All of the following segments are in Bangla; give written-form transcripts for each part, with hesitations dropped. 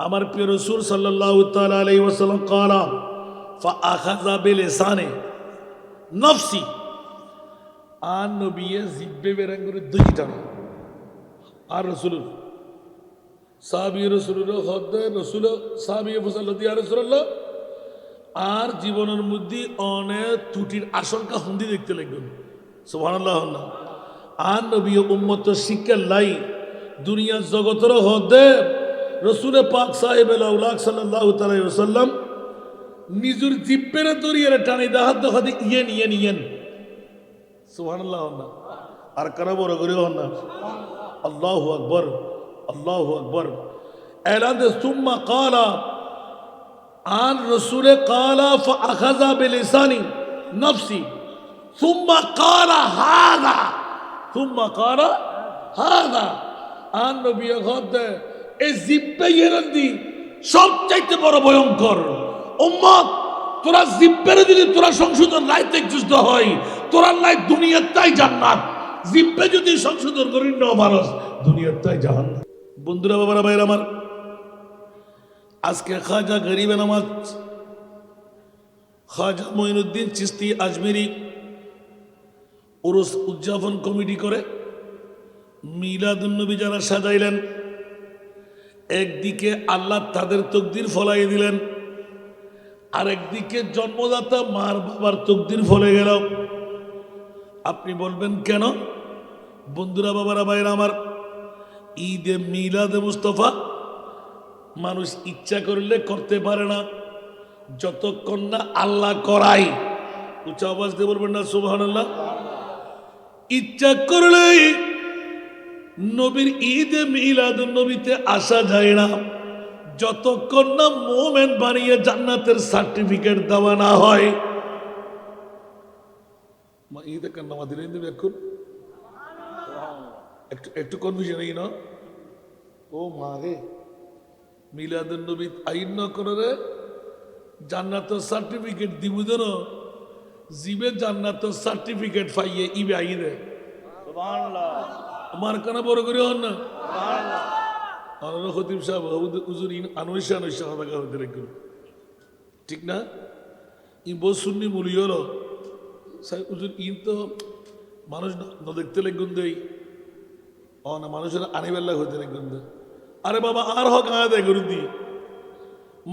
আমার প্রিয় রাসূল সাল্লাল্লাহু তাআলা আলাইহি ওয়াসাল্লাম ক্বালা ফাআখাযা বিলিসানি নফসি আর নবিয়ে জিব্বে বেরাং করে দুইটা আর রাসূল সাহাবী রাসূলের হদ্দে রাসূল সাহাবী ফসাল্লাল্লাহু ইয়া রাসূলুল্লাহ আর জীবনের মধ্যে অনেক ত্রুটির আশঙ্কা হন্দি দেখতে লাগবেন সুবহানাল্লাহ। আর নবী উম্মত শিক্ষা লাই দুনিয়া জগতের হদ্দে রসুল পাক সাহেব আউলাক সাল্লাল্লাহু আলাইহি ওয়াসাল্লাম নিজের জিব্বের দরিয়ার টানি দাহাত দেখাতে ইয়েন সুবহানাল্লাহ। আর কারা বড় করে হন না আল্লাহু আকবার আল্লাহু আকবার এলান দে সুম্মা ক্বালা আন রাসূলে ক্বালা ফাআখাযা বিলিসানি নফসি সুম্মা ক্বালা হাযা আন নবী হদ্দে এই জিব্বে ইয়েরান্দি সবচাইতে বড় ভয়ঙ্কর উম্মত। তোরা জিব্বের যদি তোরা সংশোধন লাইতে যুদ্ধ হয় তোরা লাই দুনিয়ার তাই জান্নাত, জিব্বে যদি সংশোধন করি না পারস দুনিয়ার তাই জাহান্নাম। বন্ধুরা বাবারা ভাইরা আমার, আজকে খাজা গরিবে নামাজ খাজা মঈনুদ্দিন চিশতি আজমেরি উরুস উদযাপন কমিটি করে মিলাদুন নবী যারা সাজাইলেন, একদিকে আল্লাহ তাদের তকদির ফলাই দিলেন, আরেকদিকে জন্মদাতা মার বাবার তকদির ফলে গেল। আপনি বলবেন কেন? বন্ধুরা বাবারা ভাইরা আমার, ঈদে মিলাদে মুস্তফা মানুষ ইচ্ছা করলে করতে পারে না যতক্ষণ না আল্লাহ করাই। উচ্চ আওয়াজ দিয়ে বলবেন না সুবহানাল্লাহ। ইচ্ছা করলেই নবীর ঈদে মিলাদুন নবীতে আসা যায় না যতক্ষণ না মোমেন বানিয়ে জান্নাতের সার্টিফিকেট দেওয়া না হয়। ঈদে কান্নামা দিলেন দেবে এখন একটু কনফিউশন এই না ও মা রে মিলাদুন নবী আইন ন করে জান্নাতের সার্টিফিকেট দিব যেন জিবে জান্নাতের সার্টিফিকেট পাইয়ে ইবে আইরে সুবহানাল্লাহ। আমার কানা বড় করে হন না খতিব সাহেব হুজুর আনৈশা টাকা হতে রাখুন ঠিক না? ই বহু শুননি মূল্য সাহেব হুজুর ইন তো মানুষ দেখতে লাগুন দেই না মানুষের আনিবেলা হইতে রাখুন দে। আরে বাবা আর হক আদায় করে দি,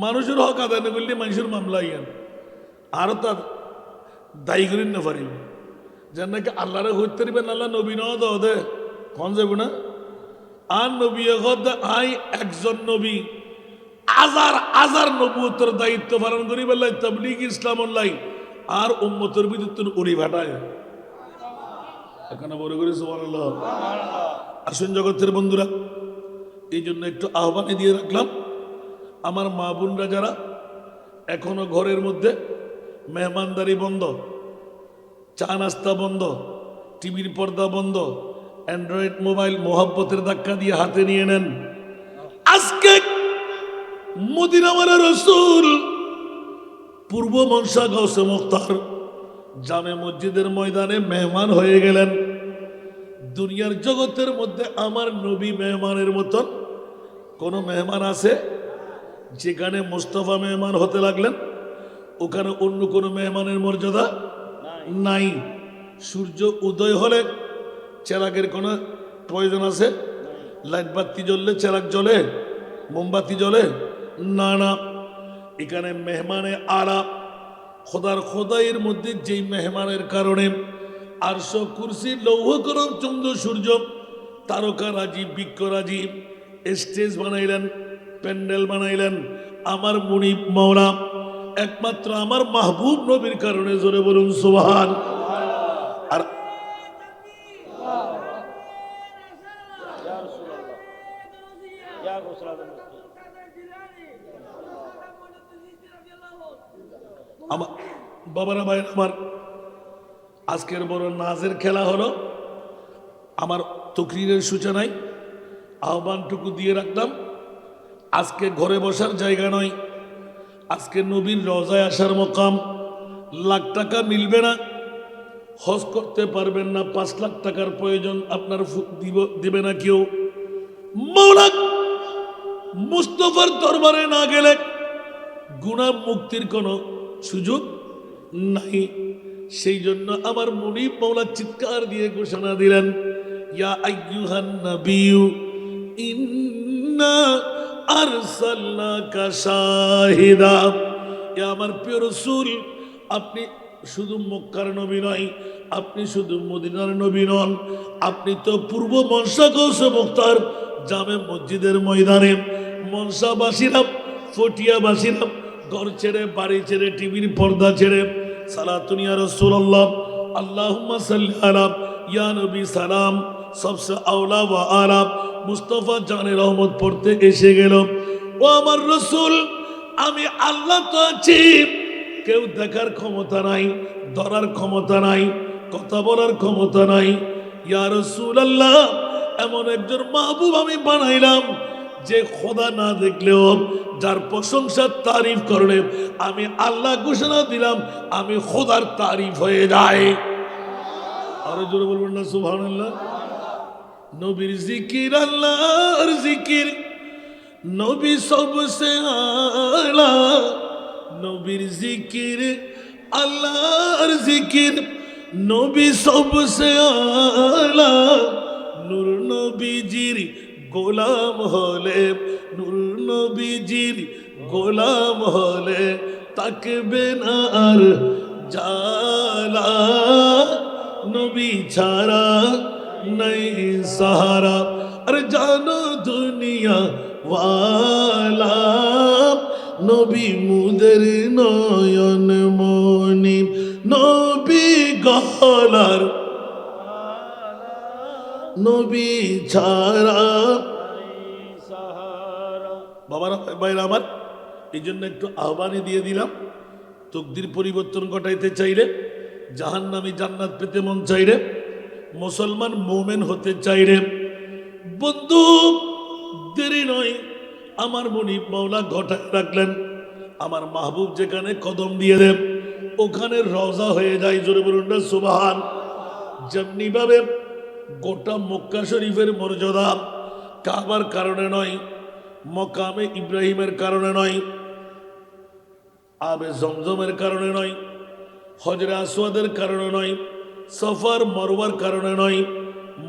মানুষের হক আদায় না করলে মানুষের মামলা ইয়ান আরো তার দায়ী করেন না পারিব যেন নাকি আল্লাহরে হইতে পারবেন আল্লাহ নবী ন দে কন যাব না। আর নবী আই একজন নবী আজার নবুয়তের দায়িত্ব পালন করি বেলায় তাবলীগ ইসলাম লাই আর উম্মতের বিদ্যুৎ উড়ি ভাটায় এখানে বড় করে সুবহানাল্লাহ। আসুন জগতের বন্ধুরা, এই জন্য একটু আহ্বানে দিয়ে রাখলাম আমার মা বোনরা যারা এখনো ঘরের মধ্যে মেহমানদারি বন্ধ, চা নাস্তা বন্ধ, টিভির পর্দা বন্ধ, অ্যান্ড্রয়েড মোবাইল মোহাব্বতের ধাক্কা দিয়ে হাতে নিয়ে নেন। আজকে মদিনা ওয়ালা রাসূল পূর্ব মনসা গাউসে মুখতার জামে মসজিদের ময়দানে মেহমান হয়ে গেলেন। দুনিয়ার জগতের মধ্যে আমার নবী মেহমানের মতন কোন মেহমান আছে? যেখানে মুস্তাফা মেহমান হতে লাগলেন ওখানে অন্য কোনো মেহমানের মর্যাদা নাই। সূর্য উদয় হলে চেরাগের কোনো প্রয়োজন আছে? লাইট বাতি জ্বললে চেরাগ জ্বলে, মোমবাতি জ্বলে না না। এখানে মেহমানে আলা খোদার খোদাইয়ের মধ্যে যেই মেহমানের কারণে আরশ কুরসি লৌহ করম চন্দ্র সূর্য তারকারাজি বৃক্ষরাজি স্টেজ বানাইলেন, প্যান্ডেল বানাইলেন আমার মুনিব মাওলা একমাত্র আমার মাহবুব নবীর কারণে। জোরে বলুন সুবহান। আর আমার বাবারা ভাই আমার আজকের বড় নাজের খেলা হলো। আমার তকরিরের সূচনায় আহ্বানটুকু দিয়ে রাখলাম, আজকে ঘরে বসার জায়গা নয়, আজকে নবীর রওজায় আসার মকাম। লাখ টাকা মিলবে না, হজ করতে পারবেন না, 5 লাখ টাকার প্রয়োজন আপনার দিবে না কেউ। মৌলা মুস্তফার দরবারে না গেলে গুনাহ মুক্তির কোনো সুযোগ নাই। সেই জন্য আমার মুনিব মাওলা চিৎকার দিয়ে ঘোষণা দিলেন, ইয়া আইয়ুহান নাবিয়্যু ইন্না আরসালনাকা শাহিদা। এ আমার প্রিয় রাসূল, আপনি শুধু মক্কার নবী নয়, আপনি শুধু মদিনার নবী নন, আপনি তো পূর্ব মনসা গৌসে মুখতার জামে মসজিদের ময়দানে মনসাবাসীরা, ফটিয়াবাসীরা ঘর ছেড়ে, বাড়ি ছেড়ে, টিভির পর্দা ছেড়ে সালাতুন ইয়া রাসূলুল্লাহ আল্লাহুম্মা সাল্লি আলা ইয়া নবী সালাম সবসে আওলা ওয়া আলা মুস্তাফা জানে রহমত পড়তে এসে গেল। ও আমার রাসূল, আমি আল্লাহ তো আছি, কেউ দেখার ক্ষমতা নাই, ধরার ক্ষমতা নাই, কথা বলার ক্ষমতা নাই। ইয়া রাসূলুল্লাহ, এমন একজন মাহবুব আমি বানাইলাম যে খোদা না দেখলেও যার প্রশংসার তারিফ করলে আমি আল্লাহ ঘোষণা দিলাম আমি খোদার তারিফ হয়ে যাই। আরো জোরে বলবেন না সুবহানাল্লাহ। নবীর জিকির আল্লাহর জিকির, নবী সবসে আলা। নবীর জিকির আল্লাহর জিকির, নবী সবসে আলা। নূর নবীজির গোলাম হলে, নূর নবীজির গোলাম হলে তাকবে না আর জালা। নবী ছাড়া নাই সাহারা, আরে জানো দুনিয়া ওয়ালা। নবী মুদের নয়ন মনি, নবী গলার, নবী ছাড়া সাহারা। বাবারা ভাইরা আমার, এই জন্য একটু আহ্বানই দিয়ে দিলাম, তকদির পরিবর্তন ঘটাইতে চাইলে, জাহান্নামী জান্নাত পেতে মন চাইলে, মুসলমান মোমেন হতে চাইলে, বন্ধু দেরি নয়। আমার মুনিব মাওলা ঘটায় রাখলেন, আমার মাহবুব যেখানে কদম দিয়ে দেন ওখানে রওজা হয়ে যায়। জোরে বলুন না সুবহান। যেমনি ভাবে গোটা মক্কা শরীফের মর্যাদা কাবার কারণে নয়, মকামে ইব্রাহিমের কারণে নয়, আবে জমজমের কারণে নয়, হজরে আসওয়াদের কারণে নয়, সফার মরওয়ার কারণে নয়,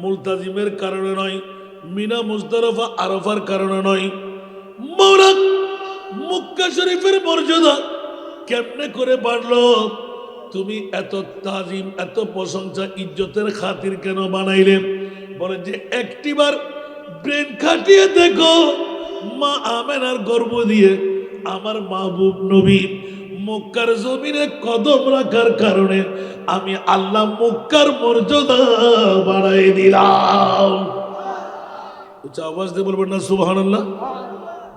মুলতাজিমের কারণে নয়, মিনা মুজদারফা আরাফার কারণে নয়, মৌলা মক্কা শরীফের মর্যাদা কেমনে করে বাড়লো? তুমি এত তাজিম, এত প্রশংসা, ইজ্জতের খাতির কেন বানাইলে? বলে যে একটিবার ব্রেন খাটিয়ে দেখো, মা আমেনার গর্ভ দিয়ে আমার মাহবুব নবী মক্কার জমিনে কদম রাখার কারণে আমি আল্লাহ মক্কার মর্যাদা বাড়াই দিলাম। উচ্চ আওয়াজ দিয়ে বলবেন না সুবহানাল্লাহ।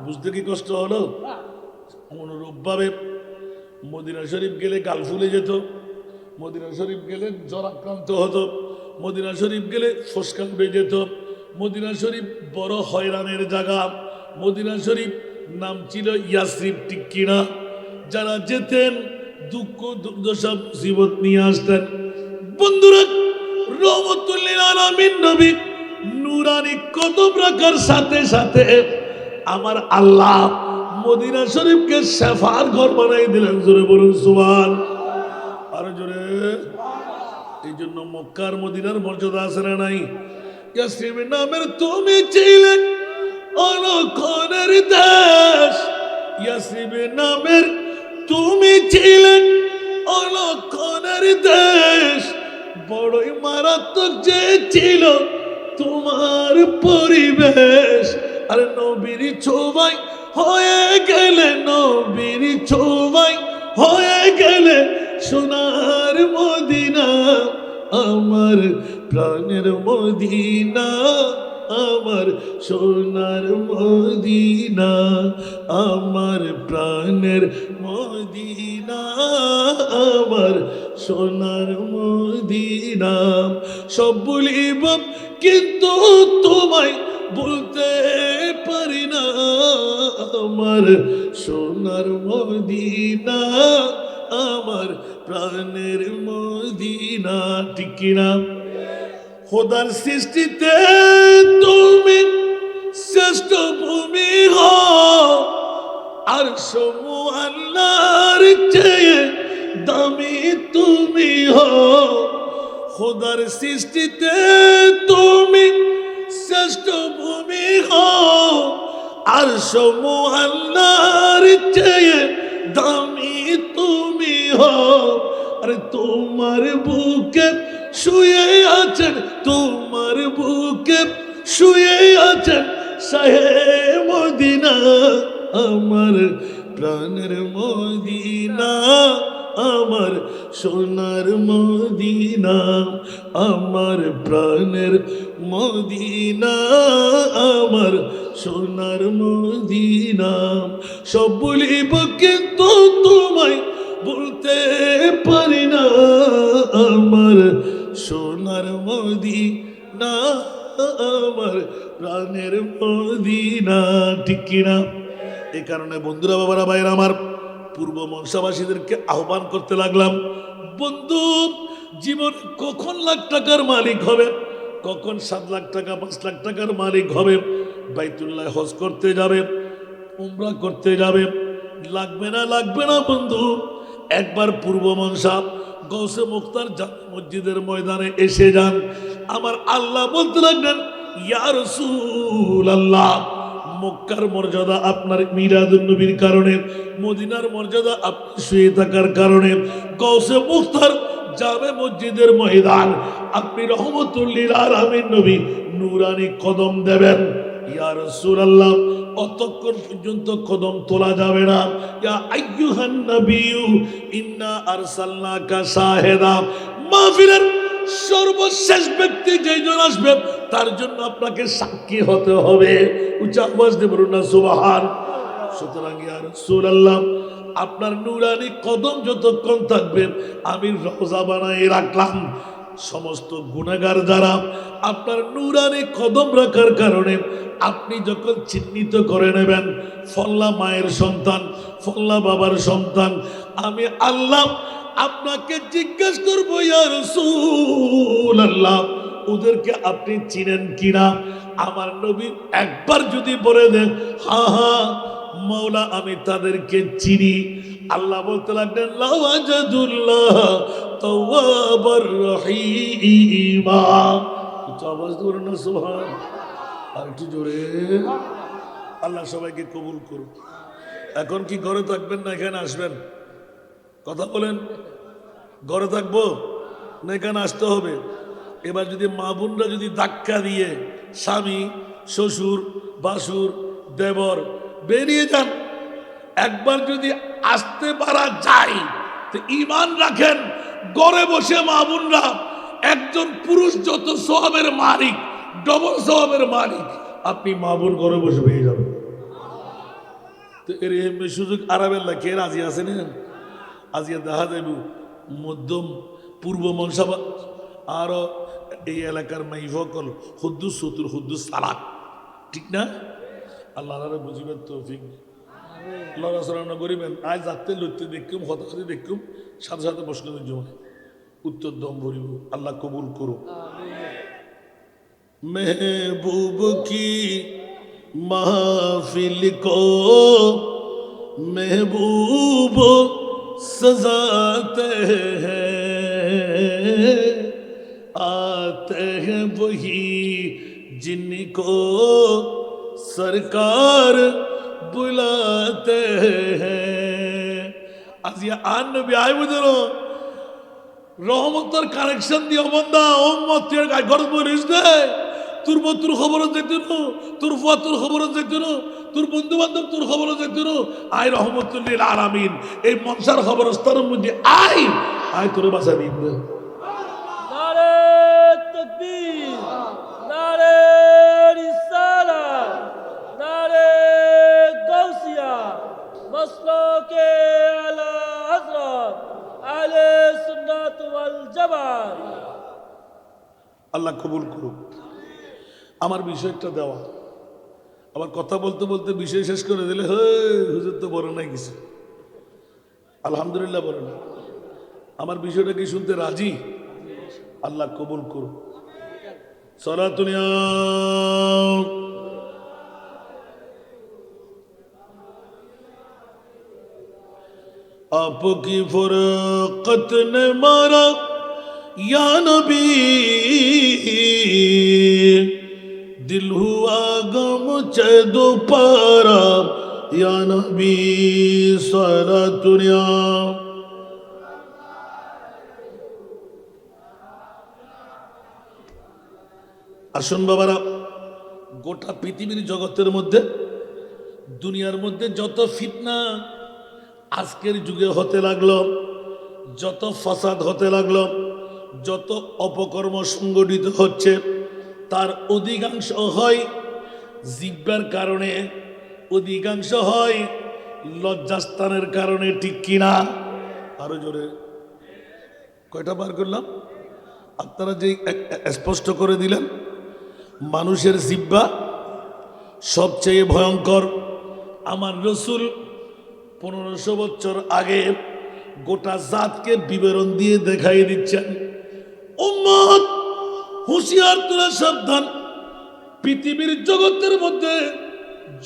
বুঝতে কি কষ্ট হলো? অনুরূপ ভাবে মদিনা শরীফ গেলে গাল ফুলে যেত, মদিনা শরীফ গেলে জ্বর আক্রান্ত হতো, মদিনা শরীফ গেলে ফসকা উঠে যেত, মদিনা শরীফ বড় হয়রানের জায়গা। মদিনা শরীফ নাম ছিল ইয়াসরিব, ঠিক কিনা? যারা যেতেন দুঃখ দুর্দশা মুসিবত নিয়ে আসতেন। বন্ধুরা, রহমতুল লিল আলামিন নবী নুরানি কদম রাখার সাথে সাথে আমার আল্লাহ মদিনা শরীফকে শেফার ঘর বানাই দিলেন। জোরে বলুন সুবহান। আর জোরে। এই জন্য মক্কার মদিনার মর্যাদা আছে না নাই? ইয়াসরিব নামের তুমি ছিলে অলক্ষণের দেশ, ইয়াসরিব নামের তুমি ছিলে অলক্ষণের দেশ। বড়ই মারাত্মক যে ছিল তোমার পরিবেশ। আর নবীর ছোঁয়ায় হয়ে গেলে, নবীর ছোঁয়ায় হয়ে গেলে সোনার মদিনা, আমার প্রাণের মদিনা, আমার সোনার মদিনা, আমার প্রাণের মদিনা, আমার সোনার মদিনা। সব বলিব কিন্তু তোমায় বলতে পারি না, আমার সোনার মদিনা, আমার প্রাণের মদিনা। ঠিক কিনা? খোদার সৃষ্টিতে তুমি শ্রেষ্ঠ ভূমি হো আর সমু আল্লাহর চেয়ে দামি তুমি হো খোদার সৃষ্টিতে তুমি শ্রেষ্ঠ ভূমি হো আর সমু আল্লাহর চেয়ে দামি তুমি হো আরে তোমার বুকে শুয়ে আছেন তোমার বুকে শুয়ে আছেন শাহে মদিনা আমার প্রাণের মদিনা আমার সোনার মদিনা আমার প্রাণের মদিনা আমার সোনার মদিনা সব বলিব কিন্তু তোমায় বলতে পারি না আমার সোনার মদিনা আমার প্রাণের মদিনা ঠিক কিনা এই কারণে বন্ধুরা বাবারা ভাইরা আমার পূর্ব মনসাবাসীদেরকে আহ্বান করতে লাগলাম বন্ধু জীবন কখন লাখ টাকার মালিক হবে কখন 7 লাখ টাকা 5 লাখ টাকার মালিক হবে বাইতুল্লাহ হজ করতে যাবে উমরা করতে যাবে লাগবে না বন্ধু একবার পূর্ব মনসা গৌসে মুখতার মসজিদের ময়দানে এসে যান আমার আল্লাহ বলতে লাগলেন ইয়া রাসূলুল্লাহ মক্কার মর্যাদা আপনার মিলাদুন নবীর কারণে মদিনার মর্যাদা আপনি শুয়ে থাকার কারণে গৌসে মুখতার জামে মসজিদের ময়দান আপনি রহমতুল লিল আলামিন নবী নূরানি কদম দেবেন ইয়া রাসূলুল্লাহ অতক্ষণ পর্যন্ত কদম তোলা যাবে না ইয়া আইয়ুহান নবিয়্যু ইন্না আরসালনাকা শাহিদা মাহফিলের সর্বশেষ ব্যক্তি যেজন আসবে তার জন্য আপনাকে সাক্ষী হতে হবে উচ্চ আওয়াজ দিয়ে বলুন না সুবহান সুতরাং ইয়া রাসূলুল্লাহ আপনার নূরানি কদম যতক্ষণ থাকবে আমি রওজা বানাই রাখলাম সমস্ত গুনাহগার যারা আপনার নূরানি কদম রাখার কারণে আপনি যখন চিহ্নিত করে নেবেন ফল্লা মায়ের সন্তান ফল্লা বাবার সন্তান আমি আল্লাহ আপনাকে জিজ্ঞেস করবো ইয়া রাসূলুল্লাহ ওদেরকে আপনি চিনেন কিনা আমার নবী একবার যদি বলে দেন হ্যাঁ মৌলা আমি তাদেরকে চিনি আল্লাহ বলতে লাগলেন লাওয়াজাদুল্লাহ তাওয়াবার রহিমা আওয়াজ ধরুন না সুবহান আর একটু জোরে আল্লাহ সবাইকে কবুল করুন এখন কি ঘরে থাকবেন না এখানে আসবেন কথা বলেন ঘরে থাকবো না এখানে আসতে হবে এবার যদি মা বোনরা যদি ধাক্কা দিয়ে স্বামী শ্বশুর বাসুর দেবর বেরিয়ে যান একবার যদি আসতে পারা যায় তো ঈমান রাখেন ঘরে বসে মা বোনরা একজন পুরুষ যত সওয়াবের মালিক ডবল সওয়াবের মালিক আপনি মা বোন ঘরে বসে পেয়ে যাবেন তো এর সুযোগ আরামের লাগে কে রাজি আছে না আজকে দেখা যাবে মধ্যম পূর্ব মনসাবা আরো এই এলাকার মাইফকল হুদ্দুস সতুর হুদ্দুস সালাক ঠিক না আল্লাহ বুঝিবেন তৌফিক লড়া সরানো করিবেন আজ যাতে লড়তে দেখুম হতাশি দেখুম সাথে সাথে প্রশ্ন জমা উত্তর দম ভরিব আল্লাহ কবুল করো महबूब की महफिल को महबूब सजाते हैं आते हैं वही जिनको सरकार बुलाते हैं आज ये आन नबी आए बुझलो রহমতের কানেকশন দিও বন্ধা উম্মত এর গায় গরজ বলিস দে তোর বন্ধুর খবর দেখতে নো তোর ফুয়া তোর খবর দেখতে নো তোর বন্ধু বান্ধব তোর খবর দেখতে নো আই রহমতুল লিল আলামিন এই মনসার খবরস্থানের মধ্যে আই তোরে বাঁচা দিন নারে তাকবীর নারে রিসালাত নারে গাউসিয়া মাসলাকে আলা হযরত আহলে সুন্নাত ওয়াল জামাত আল্লাহ কবুল করুক আমার বিষয়টা দেওয়া আবার কথা বলতে বলতে বিষয় শেষ করে দিলে হে হুজুর তো বড় নাই কিছু আলহামদুলিল্লাহ বড় না আমার বিষয়টা কি শুনতে রাজি আল্লাহ কবুল করুক সালাতুন ইয়া आपकी फुरकत ने मारा या नबी दिल हुआ गम चे दोपारा या नबी सारा दुनिया আসুন বাবারা গোটা পৃথিবীর জগতের মধ্যে দুনিয়ার মধ্যে যত ফিতনা আজকের যুগে হতে লাগলো যত ফাসাদ হতে লাগলো যত অপকর্ম সংগঠিত হচ্ছে তার অধিকাংশ হয় জিহ্বার কারণে অধিকাংশ হয় লজ্জাস্থানের কারণে ঠিক কিনা আরো জোরে কয়টা বার করলাম আপনারা যে স্পষ্ট করে দিলেন মানুষের জিহ্বা সবচেয়ে ভয়ঙ্কর আমার রসুল 1500 বছর আগে গোটা জাতকে বিবরণ দিয়ে দেখাই দিচ্ছেন উম্মত হুঁশিয়ার তোরা সাবধান পৃথিবীর জগতের মধ্যে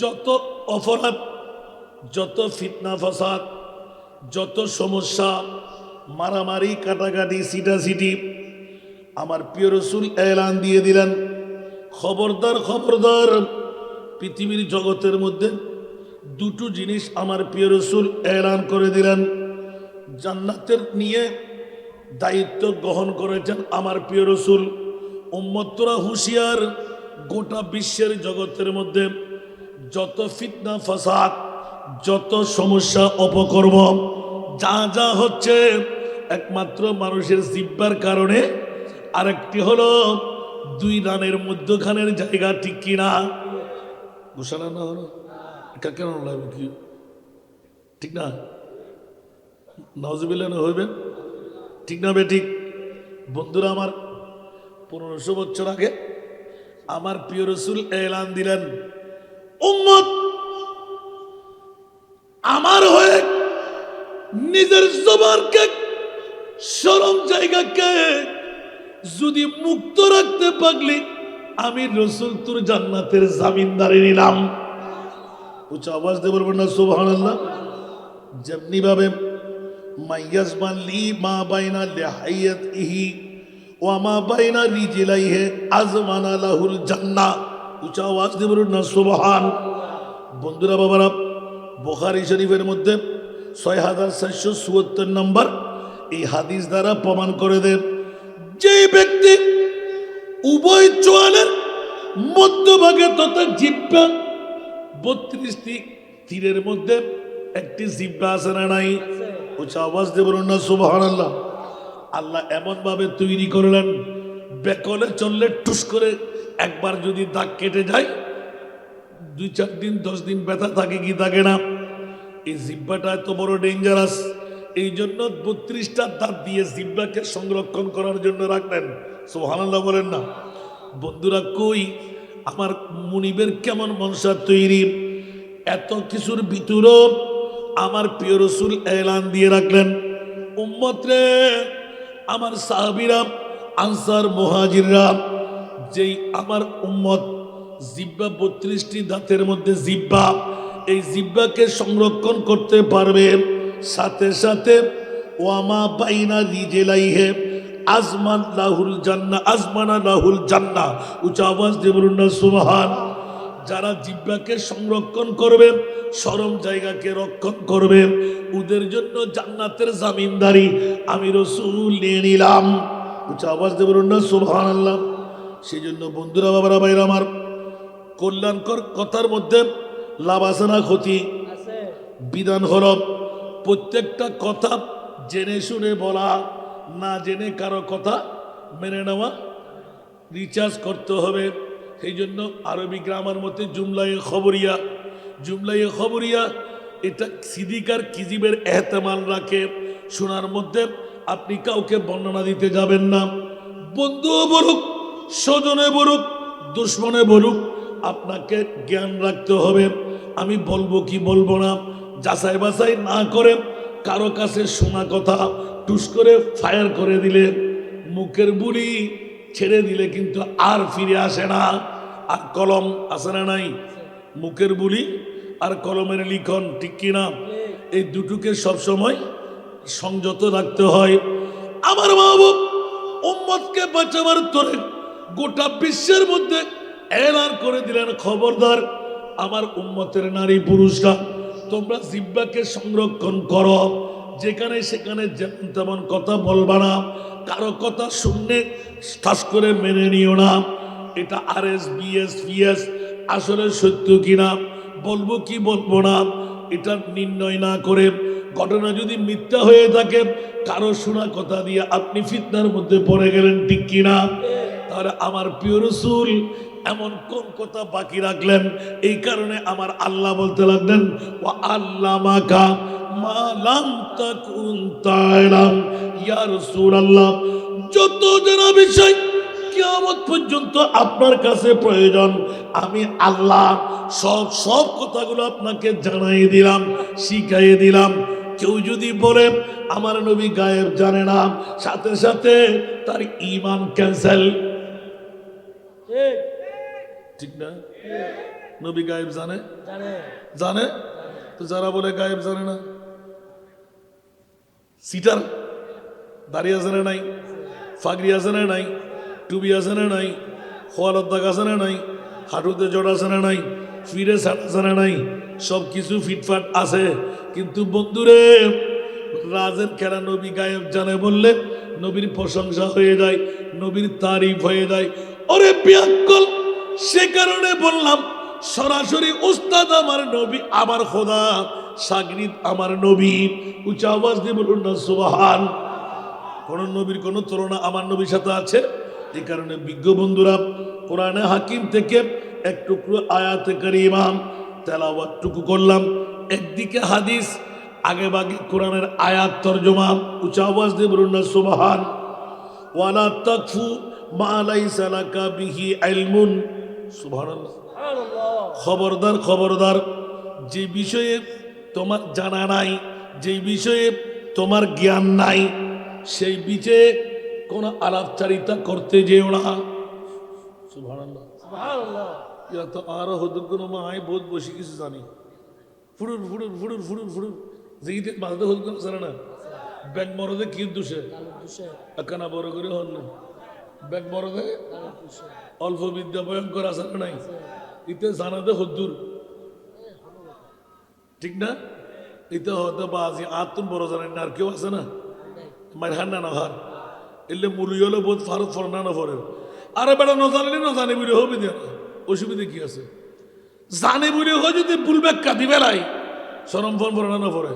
যত অপরাধ যত ফিতনা ফাসাদ যত সমস্যা মারামারি কাটাকাটি সিটাসিটি আমার প্রিয় রসুল এলান দিয়ে দিলেন খবরদার খবরদার পৃথিবীর জগতের মধ্যে দুটো জিনিস আমার প্রিয় রসুল এলান করে দিলেন জান্নাতের নিয়ে দায়িত্ব গ্রহণ করেছেন আমার প্রিয় রসুল উম্মতরা হুঁশিয়ার গোটা বিশ্বের জগতের মধ্যে যত ফিতনা ফাসাদ যত সমস্যা অপকর্ম যা যা হচ্ছে একমাত্র মানুষের জিহ্বার কারণে আরেকটি হলো দুই রানের মধ্যখানের জায়গা ঠিক কিনা ঘোষণা না হলো এটা কেন লাগবে কি ঠিক না নজবিল্লাহ হইবেন ঠিক না বেঠিক বন্ধুরা আমার 1500 বছর আগে আমার প্রিয় রসুল এলান দিলেন উম্মত আমার হয়ে নিজের জবানকে শরম জায়গাকে যদি মুক্ত রাখতে পারলি আমি রসুল তোর জান্নাতের জামিনদারি নিলাম উচ্চ আওয়াজ দিয়ে বলবেন না সুবহানাল্লাহ যেমনি ভাবে মাইয়াজমান লি মা বাইনা লিহাইয়াতিহি ওয়া মা বাইনা রিজলাইহি আজমানা লাহুল জান্নাহ উচ্চ আওয়াজ দিয়ে বলবেন না সুবহান বন্ধুরা বাবারা বুখারী শরীফের মধ্যে 6474 নম্বর এই হাদিস দ্বারা প্রমাণ করে দেন যে ব্যক্তি উভয় চোয়ালের মধ্যভাগে তথা জিহ্বা 32টি তীরের মধ্যে একটি জিহ্বা আছে না নাই উচ্চ আওয়াজ দিয়ে বলুন না সুবহানাল্লাহ আল্লাহ এমন ভাবে তৈরি করলেন বেকলে চললে টুস করে একবার যদি দাগ কেটে যায় 2-4 দিন 10 দিন ব্যথা থাকে কি থাকে না এই জিহ্বাটা এত বড় ডেঞ্জারাস এই জন্য 32টা দাঁত দিয়ে জিহ্বাকে সংরক্ষণ করার জন্য রাখলেন সুবহানাল্লাহ বলেন না বন্ধুরা কই আমার মুনিবের কেমন মনসা তৈরি এত কিছুর ভিতরও আমার প্রিয় রসুল এলান দিয়ে রাখলেন উম্মত রে আমার সাহাবীরা আনসার মুহাজিররা যেই আমার উম্মত জিহ্বা 32টি দাঁতের মধ্যে জিহ্বা এই জিহ্বাকে সংরক্ষণ করতে পারবে সাথে সাথে ওয়ামা বাইনা রিজলাইহি আজমান লাহুল জান্নাহ আজমানা লাহুল জান্নাহ উচ্চ আওয়াজ দিয়ে বলুন না সুবহান যারা জিহ্বাকে সংরক্ষণ করবে শরম জায়গাকে রক্ষণ করবে ওদের জন্য জান্নাতের জামিনদারি আমি রাসূল নিয়ে নিলাম উচ্চ আওয়াজ দিয়ে বলুন না সুবহানাল্লাহ সেই জন্য বন্ধুরা বাবারা ভাইরা আমার কল্যাণকর কথার মধ্যে লাভ আছে না ক্ষতি বিধান হলো প্রত্যেকটা কথা জেনে শুনে বলা না জেনে কারো কথা মেনে নেওয়া রিচার্জ করতে হবে সেই জন্য আরবি গ্রামার মধ্যে জুমলায়ে খবরিয়া এটা সিদিকার কিজিবের এহতেমাল রাখে শোনার মধ্যে আপনি কাউকে বর্ণনা দিতে যাবেন না বন্ধুও বলুক স্বজনে বলুক দুশ্মনে বলুক আপনাকে জ্ঞান রাখতে হবে আমি বলবো কি বলবো না যাচাই বাছাই না করে কারো কাছে শোনা কথা টুস করে ফায়ার করে দিলে মুখের বুলি ছেড়ে দিলে কিন্তু আর ফিরে আসে না আর কলম আসে না নাই মুখের বুলি আর কলমের লিখন ঠিক কিনা এই দুটোকে সবসময় সংযত রাখতে হয়। আমার মা বাবা উম্মতকে বাঁচাবার তোরে গোটা বিশ্বের মধ্যে এলান করে দিলেন, খবরদার আমার উম্মতের নারী পুরুষরা, তোমরা জিহ্বাকে সংরক্ষণ করো, যেখানে সেখানে যেমন তেমন কথা বলবা না, কারো কথা শুনলে ঠাস করে মেনে নিও না। এটা RS BS PS আসলে সত্য কিনা, বলবো কি বলবো না, এটা নির্ণয় না করে ঘটনা যদি মিথ্যা হয়ে থাকে, কারো শোনা কথা দিয়ে আপনি ফিতনার মধ্যে পড়ে গেলেন, ঠিক কিনা? তাহলে আমার প্রিয় রাসূল এমন কোন কথা বাকি রাখলেন? এই কারণে আমার আল্লাহ বলতে লাগলেন, ওয়া আল্লামাকা মা লাম তাকুন তা'লাম। ইয়া রাসূলুল্লাহ, যত জানা বিষয় কিয়ামত পর্যন্ত আপনার কাছে প্রয়োজন, আমি আল্লাহ সব কথাগুলো আপনাকে জানাই দিলাম, শিখাই দিলাম। কেউ যদি বলে আমার নবী গায়েব জানে না, সাথে সাথে তার ঈমান ক্যান্সেল, ঠিক ঠিক না? নবী গায়েব জানে, জানে জানে তো যারা বলে গায়েব জানে না, সিটার, দাঁড়িয়ে আছে না নাই, ফাগরি আছে না নাই, টুবি আছে না নাই, খোয়ালত দাগ আছে না নাই, হাঁটুতে জড় আছে না নাই, ফিরে ছাড় আছে না নাই, সব কিছু ফিটফাট আছে। কিন্তু বন্ধুরে, রাজের খেলা নবী গায়েব জানে বললে নবীর প্রশংসা হয়ে যায়, নবীর তারিফ হয়ে যায়। ওরে বিয়াক্কল, সে কারণে বললাম সরাসরি উস্তাদ আমার নবী, আমার খোদা, সাগরিদ আমার নবী। উচ্চ আওয়াজ দিয়ে বলুন না সুবহান। কোন নবীর কোন তুলনা আমার নবীর সাথে আছে? এই কারণে বিজ্ঞ বন্ধুরা, কোরআনে হাকিম থেকে এক টুকরো আয়াতে কারিমা তেলাওয়াতটুকু করলাম, একদিকে হাদিস, আগে বাগে কোরআনের আয়াত তরজমা। উচ্চ আওয়াজ দিয়ে বলুন না সুবহান। ওয়ালা তাকফু মা লাইসা লাকা বিহি ইলমুন। সুবহানাল্লাহ। সুবহানাল্লাহ। খবরদার, খবরদার, যে বিষয়ে তোমার জানা নাই, যে বিষয়ে তোমার জ্ঞান নাই, সেই বিষয়ে কোনো আলাপচারিতা করতে যেও না। সুবহানাল্লাহ। সুবহানাল্লাহ। এরা তো আরো হদুর কোনো মায় বহুত বসে কিছু জানি, ফুড়ুর ফুড়ুর ফুড়ুর ফুড়ুর ফুড়ুর, যেইতে বাঁধতে হদুর কোনো জানে না। ব্যাগ মরদে কি দোষে কালের দোষে, একখানা বড় করে হল না, ব্যাগ মরদে কালের দোষে। অল্প বিদ্যা ভয়ঙ্কর আছে না নাই, ইতে জানাতে হদ্দুর, ঠিক না? ইতে হতে বাজি আতুন বড় জানেন না, আর কেউ আছে না মারহান না হার এলে মুরুই হলে বহুত ফারুক ফরনা না ফরের। আরে বেটা নজানিলে নজানি বুড়ি হবে দিয়ে না, অসুবিধা কি আছে? জানে বুড়ি হয় যদি ভুল ব্যাখ্যা দিবে নাই, সরম ফোন ফরে না ফরে,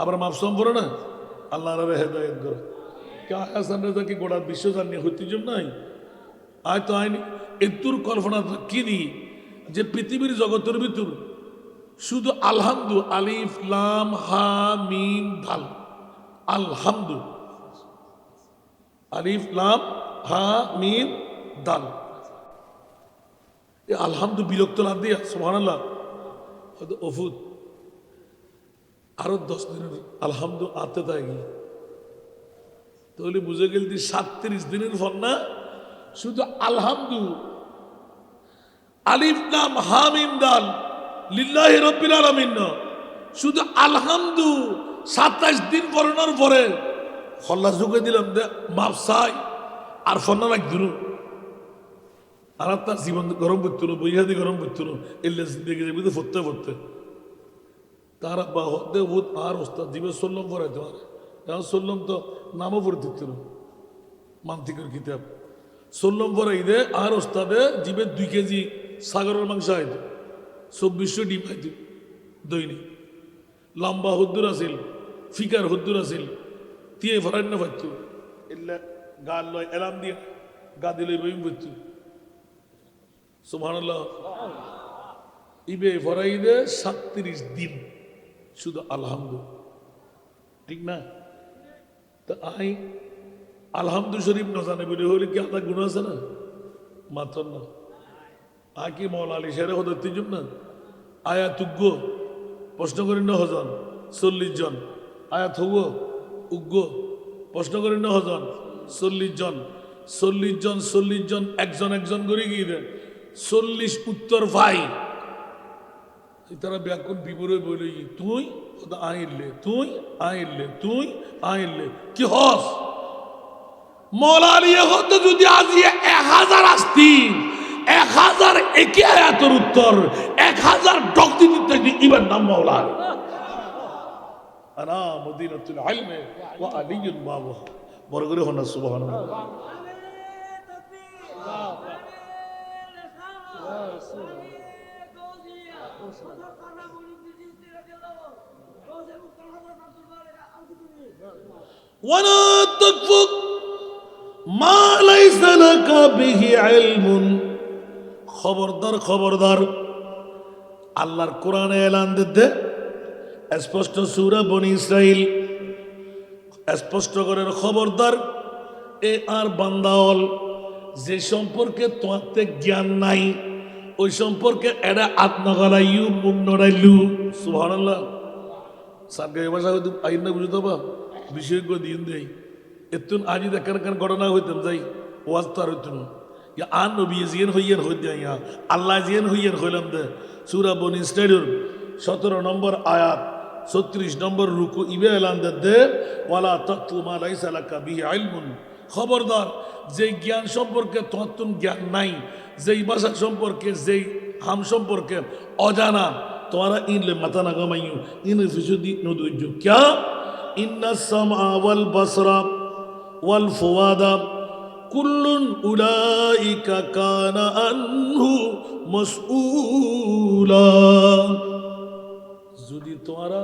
আবার মাপসম ফরে না, আল্লাহ রে হেদায়েত করে। কে আসান রেজা কি গোটা বিশ্ব জানিয়ে হইতে জন্য নাই, আয় তো আইনি এতুর কল্পনা কি দি যে পৃথিবীর জগতের ভিতর শুধু আলহামদু, আলিফ লাম হা মিম দাল, আলহামদু, আলিফ লাম হা মিম দাল, এ আলহামদু বিরক্ত লাভ দিয়া সুবহানাল্লাহ হয়তো অফুদ আরো 10 দিনের আলহামদু আতে তাই গিয়ে, তাহলে বুঝে গেল 37 দিনের ফল না, শুধু আলহামদু, আলিফ লাম হা মিম দাল, লিল্লাহি রাব্বিল আলামিন, শুধু আলহামদু 27 দিন পড়ানোর পরে খল্লা ঝুঁকে দিলাম মাপ চাই আর ফন্না লাগছিল, আর তার জীবন গরম করতো না, বইহাদি গরম করতো না, এলে জিন্দগি যাবি ফরতে ফরতে তার আব্বা হতে বহুত আর ওস্তাদ জীবে সল্লম পড়াইতে পারে, এখন সল্লম তো নামও পড়ে দিত না, মান্তিকের কিতাব সল্লম পড়াই দে, আর ওস্তাদে জীবে 2 কেজি সাগরের মাংস আইত, 2400 ডিম আইত দৈনিক, লম্বা হদ্দুর আছিল, ফিকার হদ্দুর আছিল, দিয়ে ফরাই না পারত, এলে গাল লয় এলাম দিয়ে গা দিলে বই পড়ত। সুবহানাল্লাহ। ইবে ফরাই দে 37 দিন শুধু আলহামদু, ঠিক না? তা আই আলহামদু শরীফ না জানে বলে হলে কি আদা গুণ আছে না? মাত্র না। আয় কি মৌলা আলী শেরে হতে তিনজন না, আয়া তুগ্য প্রশ্ন করেন না হজন 40 জন, আয়াত হব উগ্র প্রশ্ন করেন না হজন 40 জন, 40 জন 40 জন একজন একজন করে গিয়ে দেন 40 উত্তর ভাই, তারা ব্যাকুল বিবরে বলে তুই আইলে তুই আইলে তুই আইলে কি হস মৌলা নিয়ে হতো যদি আজি 1000 আসতি 1000 একে আয়াতের উত্তর 1000 ডক্তি দিতে ইবার নাম মৌলা আলী আনা মদিনাতুল ইলমে ওয়া আলিয়ুল বাবু বড় করে হন সুবহানাল্লাহ ولا تقف ما ليس لك به علم খবরদার খবরদার আল্লাহর কোরআনে এলান দিতে স্পষ্ট সূরা বনি ইসরাইল স্পষ্ট করে খবরদার এ আর বান্দাওল যে সম্পর্কে তোমাতে জ্ঞান নাই ওই সম্পর্কে এরা আত্মগলাইয়ু মুখ নড়াইলু সুবহানাল্লাহ সারগে ভাষা হইতে আইন না বুঝতে পাব বিষয়জ্ঞ দিন দেই এতুন আজি দেখার কারণ ঘটনা হইতাম যাই ওয়াজ তার হইতুন ইয়া আন নবী জিয়ান হইয়ার হই দিয়া ইয়া আল্লাহ জিয়ান হইয়ার হইলাম দে সূরা বনি ইসরাইলের 17 নম্বর আয়াত 36 নম্বর রুকু ইবে এলান দে ওয়ালা তাকতু মা লাইসা লাকা বিহি ইলমুন খবরদার যে জ্ঞান সম্পর্কে তোমার জ্ঞান নাই যেই ভাষা সম্পর্কে যেই হাম সম্পর্কে অজানা তোমারা ইনলে মাথা না গামাইও ইনে ফিসুদি নদুজ্জু ক্যা ইন্না সামআ ওয়াল বাসরা ওয়াল ফুয়াদা কুল্লুন উলাইকা কানা আনহু মাসউলা যদি তোমরা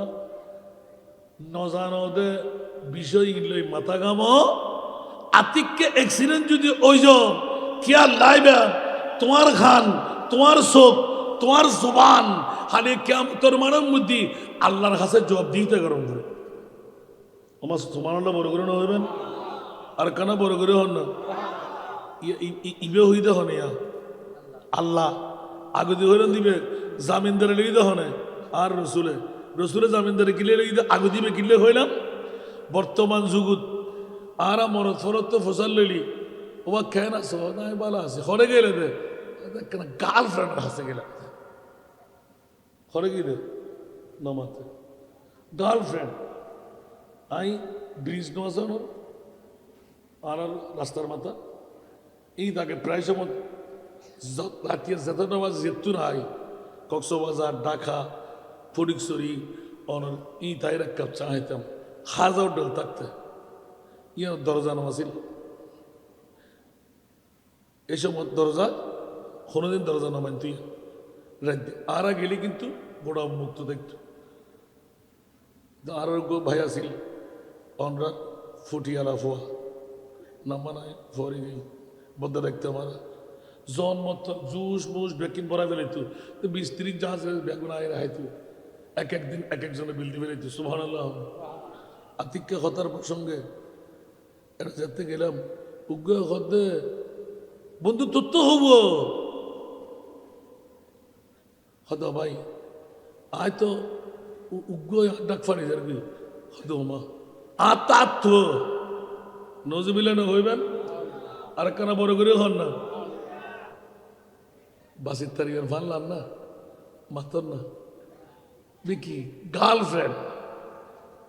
নজানো দে বিষয় ইনলে মাথা গামো আতিককে অ্যাক্সিডেন্ট যদি ওইজন খেয়াল লাইবে তোমার খান তোমার চোখ তোমার জবান খালি কিয়ামতের মানের মধ্যে আল্লাহর কাছে জবাব দিতে গরম করে আমার তোমার বড় করে না হইবেন আর কেন বড় করে হন না ইবে হইতে হনে আল্লাহ আগে দিয়ে হইলেন দিবে জামিনদারে লিখতে হনে আর রসুলে জামিনদারে কিলে লিখতে আগে দিবে কিনলে হইলাম বর্তমান যুগত আর মরত ফরত তো ফসল লইলি ওবা কেন আছো নাই ভালো আছে হরে গেলে দে কেন গার্লফ্রেন্ডের হাসে গেলে হরে গিয়ে নমাতে গার্লফ্রেন্ড আই ব্রিজ নসানো আর রাস্তার মাথা এই তাকে প্রায় সময় রাতের যেতে নামাজ যেতু নাই কক্সবাজার ঢাকা ফটিকছড়ি অনর ই তাই এক কাপ চা খাইতাম হাজার ডল থাকতে ইয়ে দরজা নামাছিল এই সময় দরজা কোনোদিন দরজা নামাইন তুই রাত আর গেলে কিন্তু গোড়া মুক্ত দেখত আর ভাই আসিল অনরা ফুটিয়ালা ফোয়া নামা নাই ফরি গই বদ্ধ দেখতে আমার জন মত জুস মুস বেকিং ভরা ফেলাইতো তো 20-30 জাহাজ বেগুন আয় রাখাইতো এক একদিন এক একজনে বিলতে ফেলাইতো সুবহানাল্লাহ আতিককে হতার প্রসঙ্গে এটা যেতে গেলাম উগ্র হতে বন্ধু তোর তো হব হতো ভাই আয় তো উগ্র ডাক ফানি আর কি হতো মা আত নজবিলানো হইবেন আর কেন বড় করে হন না বাসির তারিখের ফানলাম না মাতর না বিকি গার্লফ্রেন্ড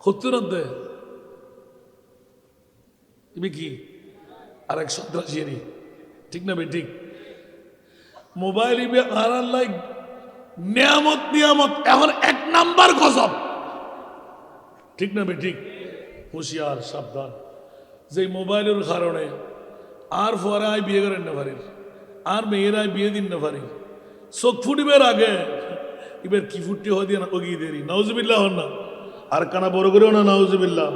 হতো না দে বিকি আর এক সন্ত্রাসী ঠিক না ঠিক মোবাইল ইবে আর লাইক নিয়ামত নিয়ামত এখন 1 নাম্বার গজব ঠিক না ঠিক হুঁশিয়ার সাবধান যে মোবাইলের কারণে আর ফোয়ারায় বিয়ে করেন না পারি আর মেয়েরাই বিয়ে দিন না পারি চোখ ফুটিবের আগে এবার কি ফুটি হয়ে দিয়ে না ওগিয়ে দেরি নাউজুবিল্লাহ হন না আর কানা বড় করেও না নাউজুবিল্লাহ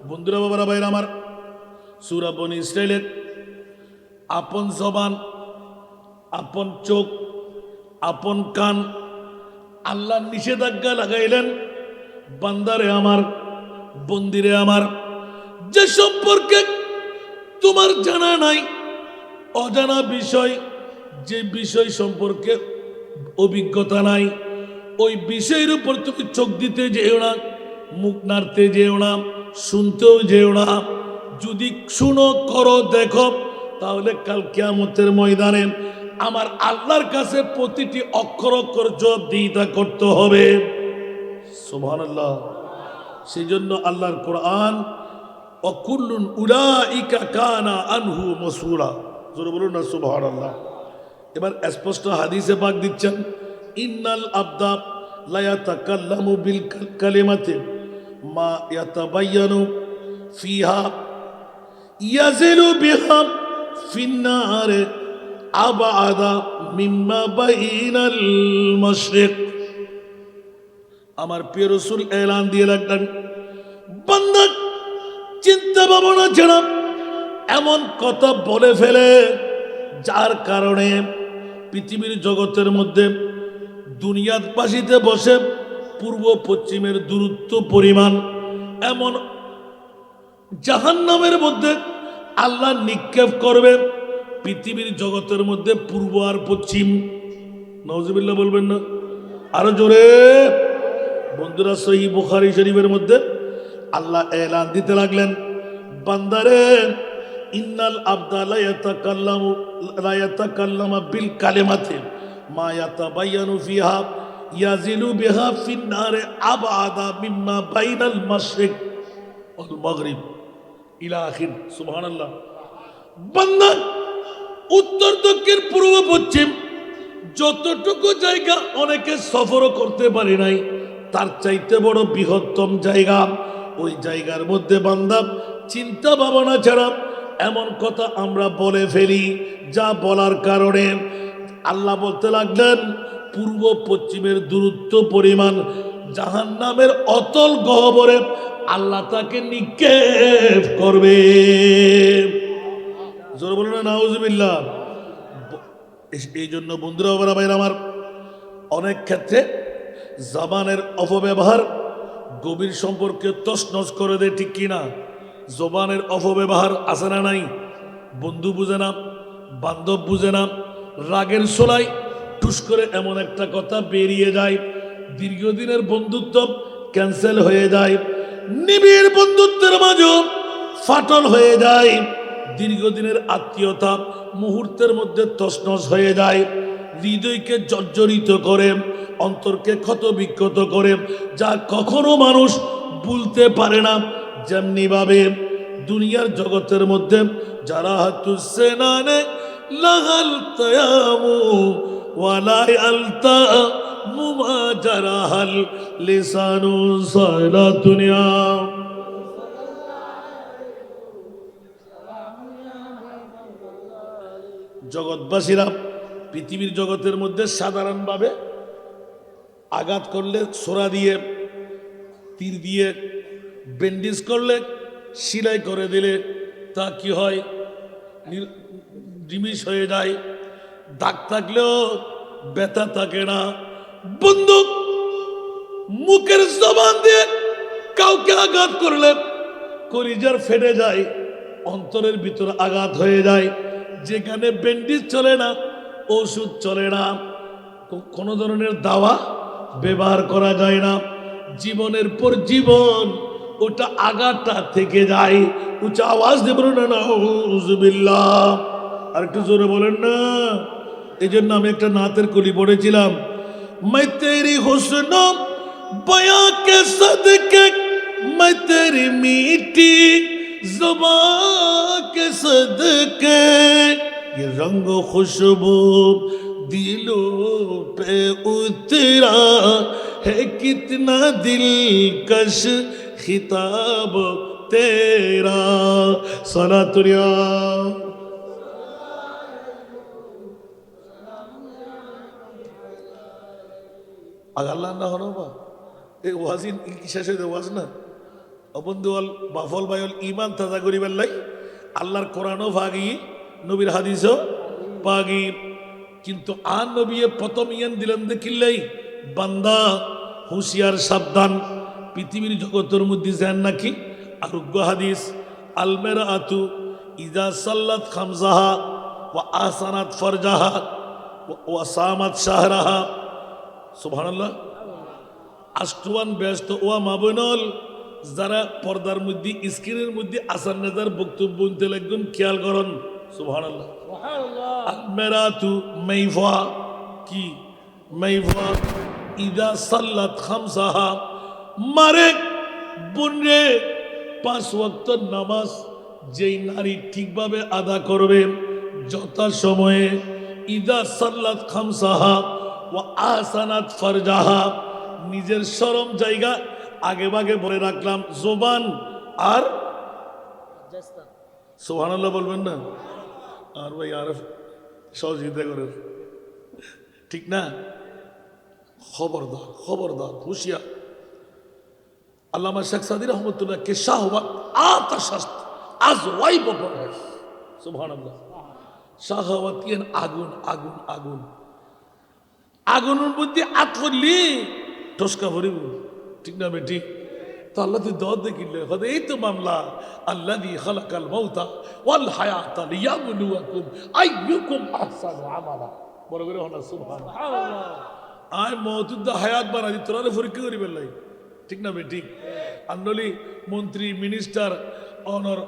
বন্ধুরা বাবারা ভাইরা আমার সূরা বনি ইসরাইলের আপন জবান আপন চোখ আপন কান আল্লাহ নিষেধাজ্ঞা লাগাইলেন বান্দারে আমার বন্দিরে আমার যে সম্পর্কে তোমার জানা নাই অজানা বিষয় যে বিষয় সম্পর্কে অভিজ্ঞতা নাই ওই বিষয়ের উপর তুমি চোখ দিতে যেও না মুখ নাড়তে যেও না শুনতেও যেও না যদি শুনো করো দেখো তাহলে কাল কিয়ামতের ময়দানে আমার আল্লাহর কাছে প্রতিটি অক্ষর অক্ষর জবাবদিহিতা করতে হবে সুবহানাল্লাহ। সেই জন্য আল্লাহর কোরআন অকুল্লুন উলাইকা কানা আনহু মাসউলা, জোরে বলুন না সুবহানাল্লাহ। এবার স্পষ্ট হাদিসে পাক দিচ্ছেন, ইন্নাল আবদা লা ইয়াতাকাল্লামু বিল কালিমাতি মা ইয়াতাবায়ানু ফিহা ইয়াজিলু বিহা ফিন্নার আবাদা মিম্মা বাইনাল মাশরিক। আমার প্রিয় রাসূল এলান দিয়ে রাখলেন, বান্দা চিন্তা ভাবনা ছাড়া এমন কথা বলে ফেলে যার কারণে পৃথিবীর জগতের মধ্যে দুনিয়ার পাশিতে বসে পূর্ব পশ্চিমের দূরত্ব পরিমাণ এমন জাহান্নামের মধ্যে আল্লাহ নিক্ষেপ করবে পৃথিবীর জগতের মধ্যে পূর্ব আর পশ্চিম। নাউজুবিল্লাহ বলবেন না আরো জোরে। বন্ধুরা, সহিহ বুখারী শরীফের মধ্যে আল্লাহ এলান দিতে লাগলেন, বান্দারে ইন্নাল আবদা লা ইয়াতাকাল্লামু বিল কালিমাতি মা ইয়াতাবায়ানু ফিহা ইয়াজিলু বিহা ফিন্নার আবাদা মিম্মা বাইনাল মাশরিক ওয়াল মাগরিব ইলা আখির। সুবহানাল্লাহ। বান্দা উত্তর দক্ষিণ পূর্ব পশ্চিম যতটুকু জায়গা অনেকে সফরও করতে পারে নাই, তার চাইতে বড় বৃহত্তম জায়গা, ওই জায়গার মধ্যে বান্দা চিন্তা ভাবনা ছাড়া এমন কথা আমরা বলে ফেলি যা বলার কারণে আল্লাহ বলতে লাগলেন পূর্ব পশ্চিমের দূরত্ব পরিমাণ জাহান্নামের অতল গহ্বরে আল্লাহ তাকে নিক্ষেপ করবে। জোরে বলুন না নাউজুবিল্লাহ। এই জন্য বন্ধুরা ওরা ভাইরা আমার, অনেক ক্ষেত্রে জবানের অপব্যবহার গভীর সম্পর্কে তছনছ করে দেয়, ঠিক কিনা? জবানের অপব্যবহার আছে না নাই? বন্ধু বুঝে না, বান্ধব বুঝে না, রাগের সোলাই টুস করে এমন একটা কথা বেরিয়ে যায়, দীর্ঘদিনের বন্ধুত্ব ক্যান্সেল হয়ে যায়, নিবিড় বন্ধুত্বের মাঝে ফাটল হয়ে যায়, দীর্ঘদিনের আত্মীয়তা মুহূর্তের মধ্যে তছনছ হয়ে যায়, হৃদয়কে জর্জরিত করে, অন্তরকে ক্ষতবিক্ষত করে, যা কখনো মানুষ ভুলতে পারে না। যেমনি ভাবে দুনিয়ার জগতের মধ্যে যারা হাতুসেনানে লাগাল তায়ামু ওয়ালা আলতা মুমা জারাহাল লিসানু সালা দুনিয়া। জগৎবাসীরা পৃথিবীর জগতের মধ্যে সাধারণভাবে আঘাত করলে ছোরা দিয়ে, তীর দিয়ে, ব্যান্ডেজ করলে, সেলাই করে দিলে তা কি হয়? ডিমিশ হয়ে যায়। দাগ থাকলেও ব্যথা থাকে না। বন্দুক মুখের জবান দিয়ে কাউকে আঘাত করলে কলিজার ফেটে যায়, অন্তরের ভিতরে আঘাত হয়ে যায়। যেখানে ব্যান্ডেজ চলে না, ওষুধ চলে না, কোনো ধরনের দাওয়া ব্যবহার করা যায় না, জীবনের পর জীবন ওটা আঘাতটা থেকে যায়। উচ্চ আওয়াজ দেব না, নাউজুবিল্লাহ। আর একটু জোরে বলেন না। এই জন্য আমি একটা নাতের কলি পড়েছিলাম, मैं तेरी हुस्न बयां के सदके, मैं तेरी मीठी जुबान के सदके, ये रंग खुशबू दिलों पे उतरा है, कितना दिलकश खिताब तेरा। सलातुरिया আগাল্লা না হলো বা এই ওয়াজিন শেষ হয়ে ওয়াজ না অবন্ধু অল বাফল বাইল ইমান তাজা করিবার লাই আল্লাহর কোরআনও ভাগি, নবীর হাদিসও পাগি। কিন্তু আর নবী প্রথম ইয়ান দিলেন দেখিল্লাই, বান্দা হুঁশিয়ার সাবধান, পৃথিবীর জগতের মধ্যে যান নাকি আরোগ্য হাদিস, আলমেরা আতু ইজা সাল্লাত খামজাহা ওয়া আহসানাত ফরজাহা ওয়া সামাত শাহরাহা। সুবহানাল্লাহ। আষ্টওয়ান ব্যস্ত ওয়া মাবনল, যারা পর্দার মধ্যে স্ক্রিনের মধ্যে আসান নেজার বক্তব্য বলতে লাগবেন, খেয়াল করুন। সুবহানাল্লাহ। আলমেরাতু মাইফা কি? মাইফা ইদা সাল্লাত খামসাহা মারে বোনরে, 5 ওয়াক্ত নামাজ যেই নারী ঠিকভাবে আদা করবে যথা সময়ে, ইদা সাল্লাত খামসাহা ওয়া আহসানাত ফারজাহা, নিজের শরম জায়গা আগে ভাগে বলে রাখলাম, জবান আর সুবহানাল্লাহ বলবেন না, আর ভাই আর সহযোগিতা করেন, ঠিক না? খবরদার খবরদার, হুঁশিয়ার। আল্লামা শেখ সাদি রহমতুল্লাহ কে শাহওয়াত আতাশাস্ত আজ ওয়াইব পড়ে, সুবহানাল্লাহ। শাহওয়াতিয়ান আগুন আগুন আগুন, আগুনের মধ্যে আত করলি টসকা ভরিব, ঠিক না বেটি? তো আল্লাহ তুই দর দেখিলে হতে এই তো মামলা, আল্লাযী খালাকাল মাউতা ওয়াল হায়াতা লিয়াবলুয়াকুম আইয়ুকুম আহসানু আমালা। বড় করে হনা সুবহানাল্লাহ। আয় মওজুদা হায়াত বানাই তোরা পরীক্ষা করি বেলাই, ঠিক না বেটি? আন্দোলি মন্ত্রী মিনিস্টার অনর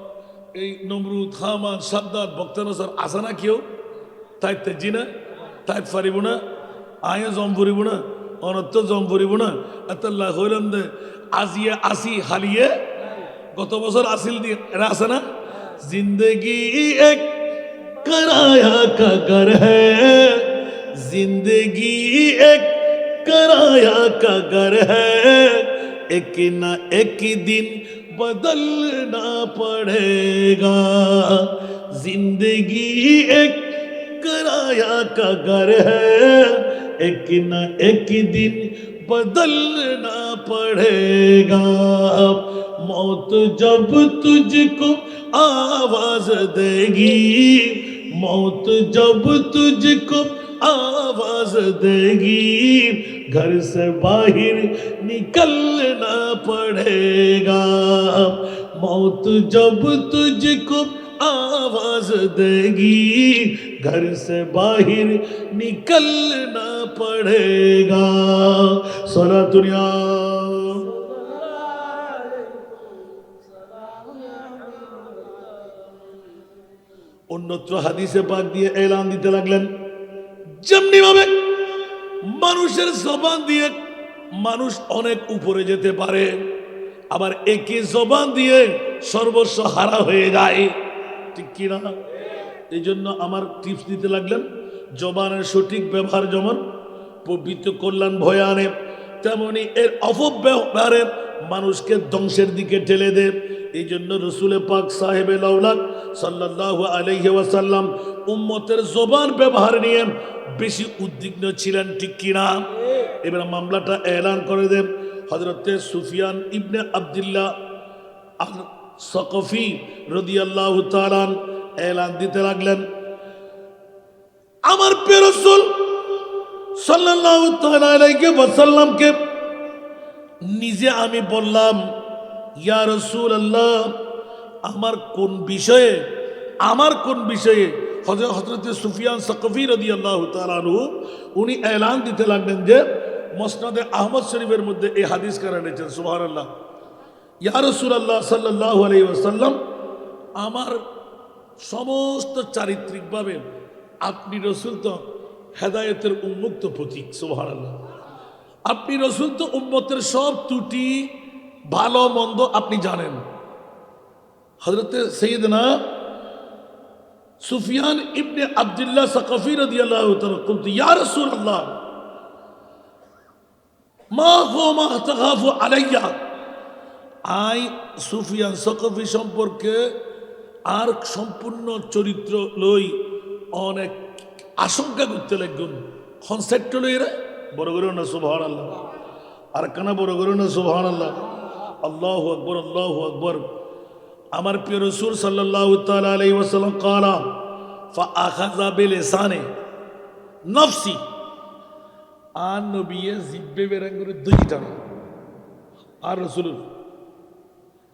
এই নমরুদ হামান সাদ্দাত বক্তানসর আসা না কেউ তাই তেজি না, তাই পারিব না, আয় জম পড়িব না, অনত্য জম পড়িব না। আতাল্লাহ হইলাম দে আজিয়ে আসি হালিয়ে গত বছর আসিল দিয়ে এরা আছে না। জিন্দগি এক कराया का घर है, जिंदगी एक कराया का घर है, एक ना एक दिन बदलना पड़ेगा, जिंदगी एक कराया का घर है, एक ना एक दिन बदलना पड़ेगा, मौत जब तुझको आवाज देगी, मौत जब तुझको आवाज देगी, घर से बाहर निकलना पड़ेगा, मौत जब तुझको आवाज देगी, घर से बाहर निकलना पड़ेगा। सोला दुनिया অন্যত্র হাদিসে পাক দিয়ে এলান দিতে লাগলেন, যেমনি ভাবে মানুষের জবান দিয়ে মানুষ অনেক উপরে যেতে পারে, আবার একই জবান দিয়ে সর্বস্ব হারা হয়ে যায়, ঠিক কিনা? এই জন্য আমার টিপস দিতে লাগলেন, জবানের সঠিক ব্যবহার যেমন পবিত্র কল্যাণ ভয়ে আনে, তেমনি এর অপব্যবহারে মানুষকে ধ্বংসের দিকে ঠেলে দেয়। এই জন্য রসুল পাক সাহেবে লাউলাক সাল্লাল্লাহু আলাইহি ওয়াসাল্লাম উম্মতের জবান ব্যবহার নিয়ে বেশি উদ্বিগ্ন ছিলেন, ঠিক কিনা? এবার মামলাটা এলান করে দেন হযরতে সুফিয়ান ইবনে আব্দুল্লাহ আল সাকফি রাদিয়াল্লাহু তাআলা এলান দিতে লাগলেন, আমার প্রিয় রাসূল সাল্লাল্লাহু তাআলা আলাইহি ওয়াসাল্লামকে নিজে আমি বললাম, ইয়া রাসূলুল্লাহ, আমার কোন বিষয়ে হযরত সুফিয়ান সাকফি রাদিয়াল্লাহু তাআলা আনহু উনি এলান দিতে লাগলেন যে মুসনাদে আহমদ শরীফের মধ্যে এই হাদিস কারা এনেছেন, সুবহানাল্লাহ। ইয়া রাসূলুল্লাহ সাল্লাল্লাহু আলাইহি ওয়াসাল্লাম, আমার সমস্ত চারিত্রিকভাবে আপনি রসুল তো হেদায়েতের উন্মুক্ত প্রতীক, সুবহানাল্লাহ। আপনি রসুল তো উম্মতের সব ত্রুটি ভালো মন্দ আপনি জানেন। হযরত সাইয়েদনা সুফিয়ান ইবনে আব্দুল্লাহ সাকফি রাদিয়াল্লাহু তাআলা বলতে, ইয়া রাসূলুল্লাহ, মা হুয়া মা তাখাফু আলাইয়া, আই সুফিয়ান সাকফি সম্পর্কে আর সম্পূর্ণ চরিত্র লই অনেক আশঙ্কা করতে লাগুন। কনসেপ্ট লই রে বড় করে না সুবহানাল্লাহ, আর কানা বড় করে না সুবহানাল্লাহ। আল্লাহু আকবার, আল্লাহু আকবার। আমার প্রিয় রাসূল সাল্লাল্লাহু তাআলা আলাইহি ওয়াসাল্লাম قال فاخذ بلسانه نفسي, আর নবীয়ে জিহ্বে বেরাং করে দুইটা আর রাসূল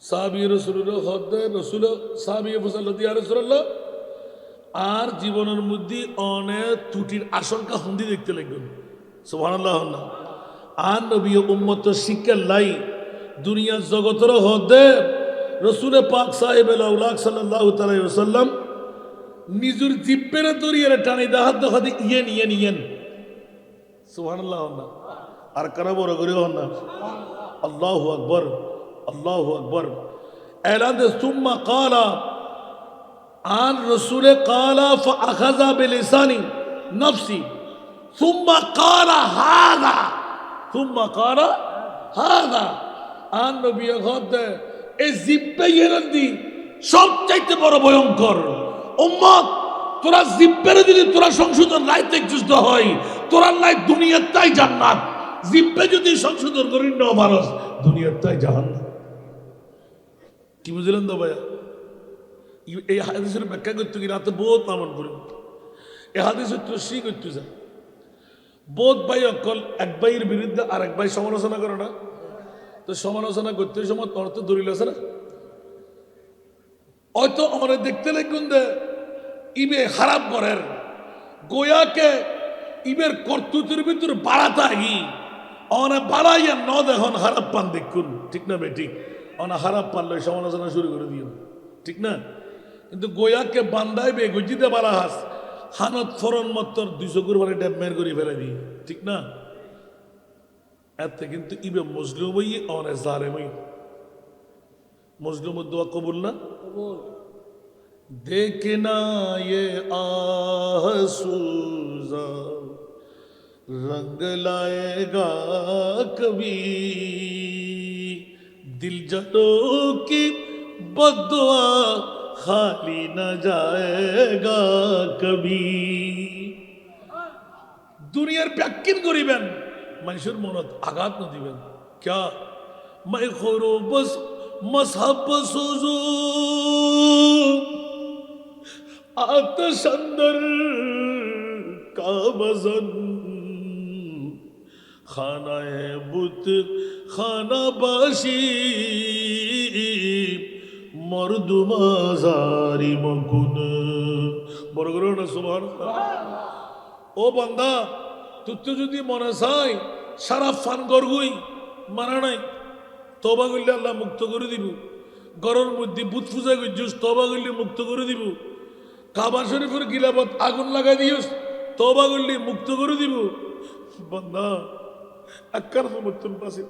সাহাবী রাসূলুল্লাহ হদ্দে রাসূল সাহাবী ফসাল্লাল্লাহু ইয়া রাসূলুল্লাহ, আর জীবনের মধ্যে অনেক ত্রুটির আশঙ্কা হন্দি দেখতে লাগবেন, সুবহানাল্লাহ। আর নবী উম্মত শিক্ষা লাই দুনিয়া জগতের হদ্দে রসুলে পাক সাহেব আল্লাহ সাল্লাল্লাহু তাআলা আলাইহি ওয়াসাল্লাম নিজের জিব্বের দরিয়ে টানি দাহাত দেখাতে ইয়েন সুবহানাল্লাহ। আর কারা বড় করে হন না আল্লাহু আকবার, আল্লাহু আকবার। এলান দে সুম্মা কালা আন রসুলে কালা ফাখাযা বিলিসানি নফসি সুম্মা কালা হাযা, সুম্মা কালা হাযা। আন নবী খোদে এই জিব্বে ইরান্দি সবচাইতে বড় ভয়ঙ্কর। উম্মত তোরা জিব্বের যদি তোরা সংশোধন নাই দেখছিস হয়, তোরা নাই দুনিয়ার তাই জান্নাত। জিব্বে যদি সংশোধন করি না মানুষ দুনিয়ার তাই জাহান্নাম। কি বুঝলেন তো ভাইয়া? এই হাদিসের ব্যাখ্যা করতে গিয়ে রাতে বহুত নামন করি। এই হাদিসের তসি করতে যায় বোধ ভাই অকল এক ভাইয়ের বিরুদ্ধে আর এক ভাই সমালোচনা করে না, তো সমালোচনা করতে সময় তোর তো দলিল আছে না। হয়তো আমরা দেখতে লাগুন দে ইবে খারাপ করেন গোয়াকে ইবের কর্তুতের ভিতর বাড়াতে আহি অনে বাড়াইয়া ন দেখুন খারাপ পান দেখুন, ঠিক না বে? ঠিক অনা খারাপ পানলে সমালোচনা শুরু করে দিও, ঠিক না? কিন্তু গোয়াকে বান্ধাইবে গজিতে বাড়া হাস হানত ফরন মত্তর 200 কুরবানি ড্যামের করে ফেলে দিই, ঠিক না? এতে কিন্তু ইবে মজলুম হই অনে জালেম হই। মজলুমের দোয়া কবুল না? কবুল। देखना ये आहसूजा रंग लाएगा कभी, दिल जलों की बद्दुआ खाली न जाएगा कभी। দুনিয়ার ব্যাখ্যান করিবেন মানুষের মনত আঘাত না দিবেন। क्या मैं खोरो बस मजहब सोजो आतश अंदर का वजन खाना है बुत खाना बाशी मर्दुमाजारी मकुन। বড় করে না সুবহানাল্লাহ। ও বান্দা তুই তো যদি মনে চাই সারা ফান গরগুই মানা নাই, তবা করলে আল্লাহ মুক্ত করে দিব। গরর মধ্যে বুত পূজা করছিস, তবা করলে মুক্ত করে দিব। কাবা শরীফের গিলাফত আগুন লাগাই দিস, তবা করলে মুক্ত করে দিব। বান্দা আক্কার সমর্থন পাশে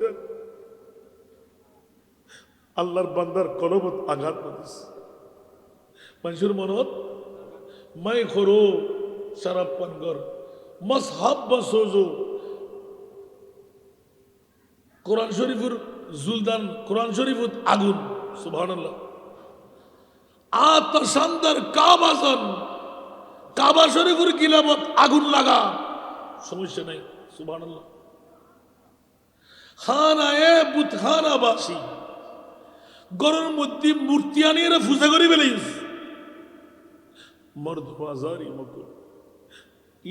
আল্লাহর বান্দার কলবত আঘাত পাতিস মানুষের মনত মাই খরো সারাপ পানগর মসহাব বসোজো কোরআন শরীফের জুলদান, কোরআন শরীফের আগুন, সুবহানাল্লাহ। আতশান্দার কাবাজন কাবা শরীফের গিলাফত আগুন লাগা, সমস্যা নাই, সুবহানাল্লাহ। খানায়ে বুতখানা বাসি গরুর মধ্যে মূর্তি আনিয়ে পূজা করি বেলাইস মর্দ বাজারি মকর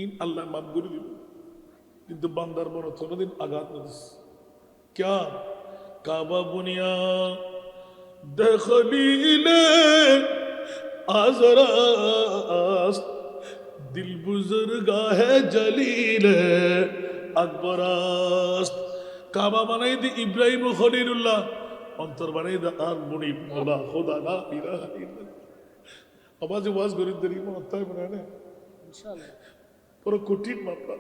ইন আল্লাহ মাফ করে দিব, কিন্তু বান্দার মনে কোনোদিন আঘাত না দিস। क्या काबा बुनिया दखलीले आजरास्त दिल बुजुर्गा है जलीले আকবরাস্ত। কাবা বানাই দি ইব্রাহিম ও খলিলুল্লাহ, অন্তর বানাই দা আর মুনি মোলা খোদা লা ইলাহা ইল্লাল্লাহ। আওয়াজ ওয়াজ গরিব দরি মনতাই বানায় না ইনশাআল্লাহ পুরো কঠিন মামলা।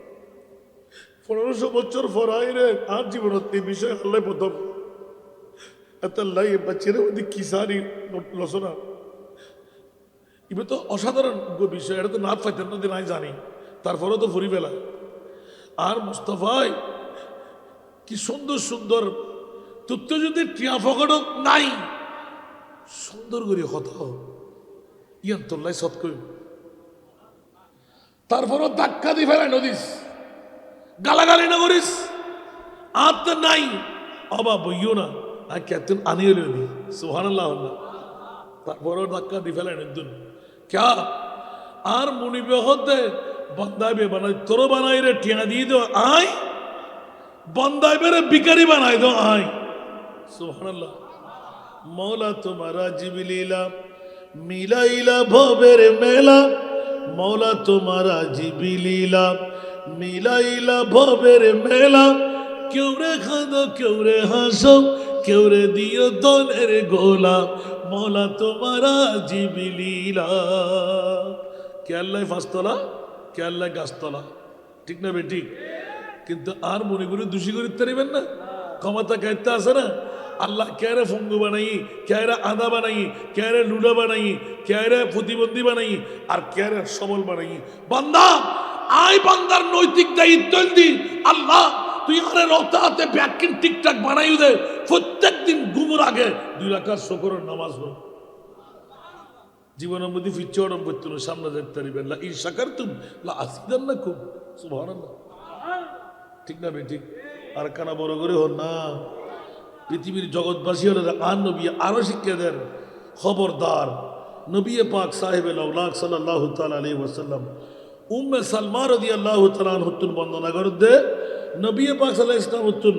1500 বছর ফরাইরে আর জীবনত এই বিষয় আল্লাহ প্রথম এত আল্লাহ এই বাচ্চারা ওদি কিসারি লসনা এবার তো অসাধারণ বিষয়, এটা তো না পাইতেন না নাই জানি, তারপরেও তো ফুরি ফেলা। আর মুস্তাফাই কি সুন্দর সুন্দর তথ্য যদি টিয়া ফকটক নাই সুন্দর করে হত ইয়ান তোল্লাই সৎ করি, তারপরও ধাক্কা দি ফেলাই নদীস গালাগালি না করিস আর তো নাই অবা বইও না আর কেতন আনিয়ে নি সুবহানাল্লাহ। তারপরও ধাক্কা দি ফেলাই নদুন ক্যা আর মনিবে হতে বন্দাইবে বানাই তোর বানাই রে টিয়া দিয়ে দো আয়, বন্দাইবে রে বিকারি বানাই দো আয়, সুবহানাল্লাহ। মৌলা তোমারা জিবিলীলা মিলাইলা ভবের মেলা, মৌলা তোমারা জিবিলীলা মিলাইলা ভবের মেলা। কেউ রে খাদো কেউ রে হাসো কেউ রে দিও দনের গোলা, মৌলা তোমারা জিবিলীলা। কে আল্লাহ ফাঁসতলা কে আল্লাহ গাছতলা, ঠিক না বেঠিক? কিন্তু আর মনে করে দোষী করে পারিবেন না, ক্ষমতা কাইতে আছে না আল্লাহ কেরে ফঙ্গু বানাই কেরে আদা বানাই কেরে লুডা বানাই কেরে প্রতিবন্ধী বানাই আর কেরে সবল বানাই বান্দা আই বান্দার নৈতিক দায়িত্ব দি আল্লাহ তুই আরে রক্তাতে ব্যাকিং ঠিকঠাক বানাই দে প্রত্যেক দিন ঘুমোর আগে 2 রাকাত শুকরের নামাজ পড় জীবনের মধ্যে ফিরছে ওরম করতো না সামনে দেখতে পারিবেন লা ইন শাকারতুম লা আযীদান্নাকুম সুবহানাল্লাহ ঠিক না ঠিক আর কানা বড় করে হন না পৃথিবীর জগৎবাসী হলে আর নবী আরো শিক্ষা দেন খবরদার নবী পাক সাহেব লাউলাক সাল্লাল্লাহু তাআলা আলাইহি ওয়াসাল্লাম উম্মে সালমা রাদিয়াল্লাহু তাআলা আনহুতুন বর্ণনা করতে নবী পাক সাল্লাল্লাহু আলাইহি ওয়াসাল্লাম হতুন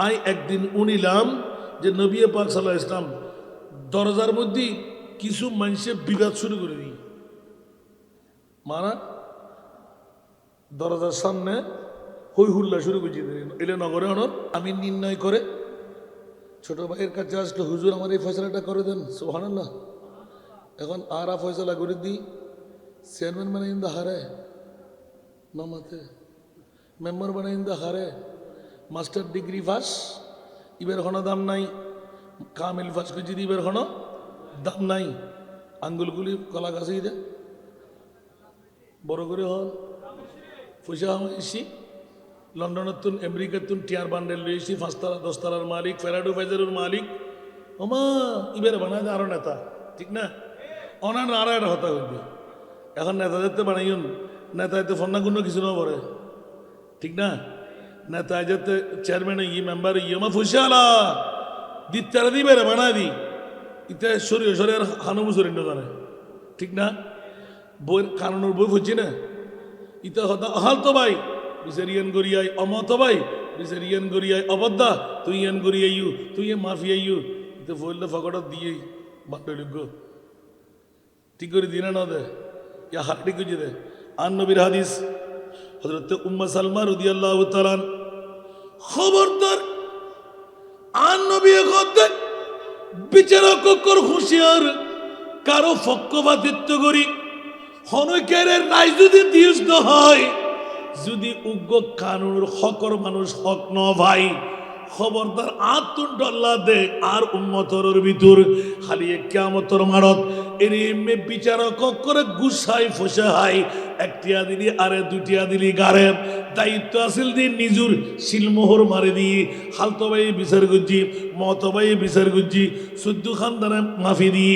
আই একদিন উনিলাম যে নবী পাক সাল্লাল্লাহু আলাইহি ওয়াসাল্লাম দরজার মধ্যে কিছু মানুষে বিবাদ শুরু করে দিই মানা দরজার সামনে হই হুল্লা শুরু করে দিলেন এলে নগরে হনর আমি নির্ণয় করে ছোট ভাইয়ের কাছে আসলে হুজুর আমার এই ফয়সালাটা করে দেন সুবহানাল্লাহ এখন আর ফয়সালা করে দিই চেয়ারম্যান বানাই দা হারে মামাতে মেম্বার বানাই দা হারে মাস্টার ডিগ্রি ফাঁস ইবের হনো দাম নাই কামিল ফাঁস করছি ইবের হনো দাম নাই আঙ্গুলগুলি কলা গাছেই দে বড় করে হন পয়সা এসি লন্ডনের তুন আমেরিকার তুন টিয়ার বান্ডেল লইছি 5 তালা 10 তালার মালিক ফেরাডো ফাইজারের মালিক ওমা ইবের বানায় আরো নেতা ঠিক না অনার আর একটা হতা হইবে এখন নেতা যেতে বানাইন নেতা এতে ফন্না কোনো কিছু না পড়ে ঠিক না নেতা যেতে চেয়ারম্যান মেম্বার মা পয়সা আলা দিতারা দিবে রে বানায় দি ইতে শরীর হানুমু শরীর জানে ঠিক না বই কানুনের বই ফুটছি না ইতে হতা হাল তো ভাই বিচারিয়ান গড়িয়াই অমত ভাই বিচারিয়ান গড়িয়াই অবদ্ধা তুই ইয়ান গড়িয়াইউ তুই মাফি আইউ ইতে বললে ফকটা দিয়ে বাট্ট লিখ ঠিক করে দিনা না দে ইয়া হাটি কুজি দে আন নবীর হাদিস হযরত উম্মে সালমা রাদিয়াল্লাহু তাআলা খবরদার আন নবী কথা বিচারক কর হুঁশিয়ার কারো পক্ষপাতিত্ব করি হনকের রায় যদি দিস হয় যদি উগ্র কানুর হকর মানুষ হক ন ভাই খবরদার আত্মডল্লা দে আর উম্মতরের ভিতর হালিয়ে কিয়ামতর মারত এর এমে বিচারক করে গুসাই ফসাই একটিয়া দিলি আরে দুটিয়া দিলি গারে দায়িত্ব আসিল দি নিজুর শিলমোহর মারি দি হালতো ভাই বিচার গুজি মত ভাই বিচার গুজি সুদ্দু খানদানে মাফি দি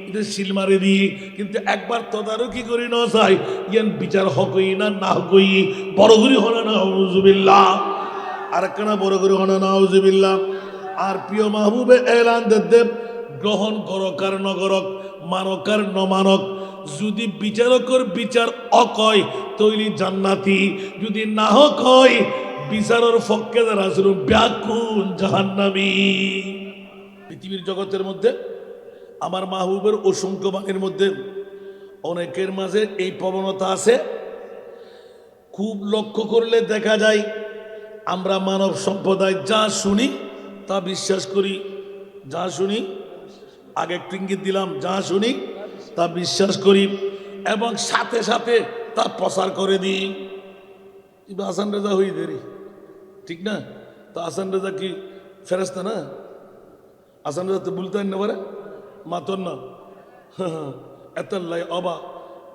এটা শিল মারি দি কিন্তু একবার তদারকি করি ন চাই ইয়ান বিচার হকই না না হকই বড় করি হলো না আউযুবিল্লাহ আর কেনা বড় করে হনা নাউজুবিল্লাহ আর প্রিয় মাহবুবে এলান দেব গ্রহণ করক আর নগরক মানক আর নমানক যদি বিচারকর বিচার অকয় তৈরি জান্নাতি যদি না হয় বিচারের পক্ষে যারা শুরু ব্যাকুন জাহান্নামী পৃথিবীর জগতের মধ্যে আমার মাহবুবের অসংখ্য বাণীর মধ্যে অনেকের মাঝে এই প্রবণতা আছে খুব লক্ষ্য করলে দেখা যায় আমরা মানব সম্প্রদায় যা শুনি তা বিশ্বাস করি যা শুনি আগে একটু ইঙ্গিত দিলাম যা শুনি তা বিশ্বাস করি এবং সাথে সাথে তা প্রচার করে দিই আসান রেজা হই দেরি ঠিক না তা আসান রেজা কি ফেরেস্তা না আসান রেজা তো বলতে না পারে মাতন না এত লাই অবা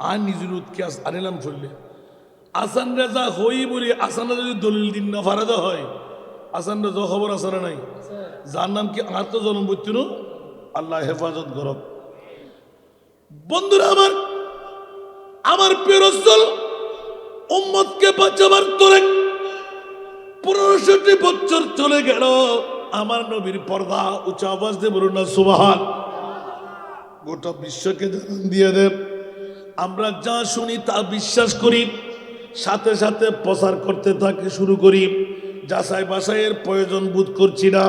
আর নিজের উৎকে আনিলাম চললে আসান রেজা হই বলি আসান রেজা যদি দলিল দিন না ফারাদা হয় আসান রেজা খবর আসার নাই যার নাম কি আর তো জন্ম বলছিল আল্লাহ হেফাজত করক বন্ধুরা আমার প্রিয় রাসূল উম্মতকে বাঁচাবার তোরে 1500 বছর চলে গেল আমার নবীর পর্দা উচ্চ আওয়াজ দিয়ে বলুন না সুবহান গোটা বিশ্বকে জানান দিয়ে দেব আমরা যা শুনি তা বিশ্বাস করি সাথে সাথে প্রচার করতে থাকি শুরু করি যাচাই বাছাইয়ের প্রয়োজন বোধ করছি না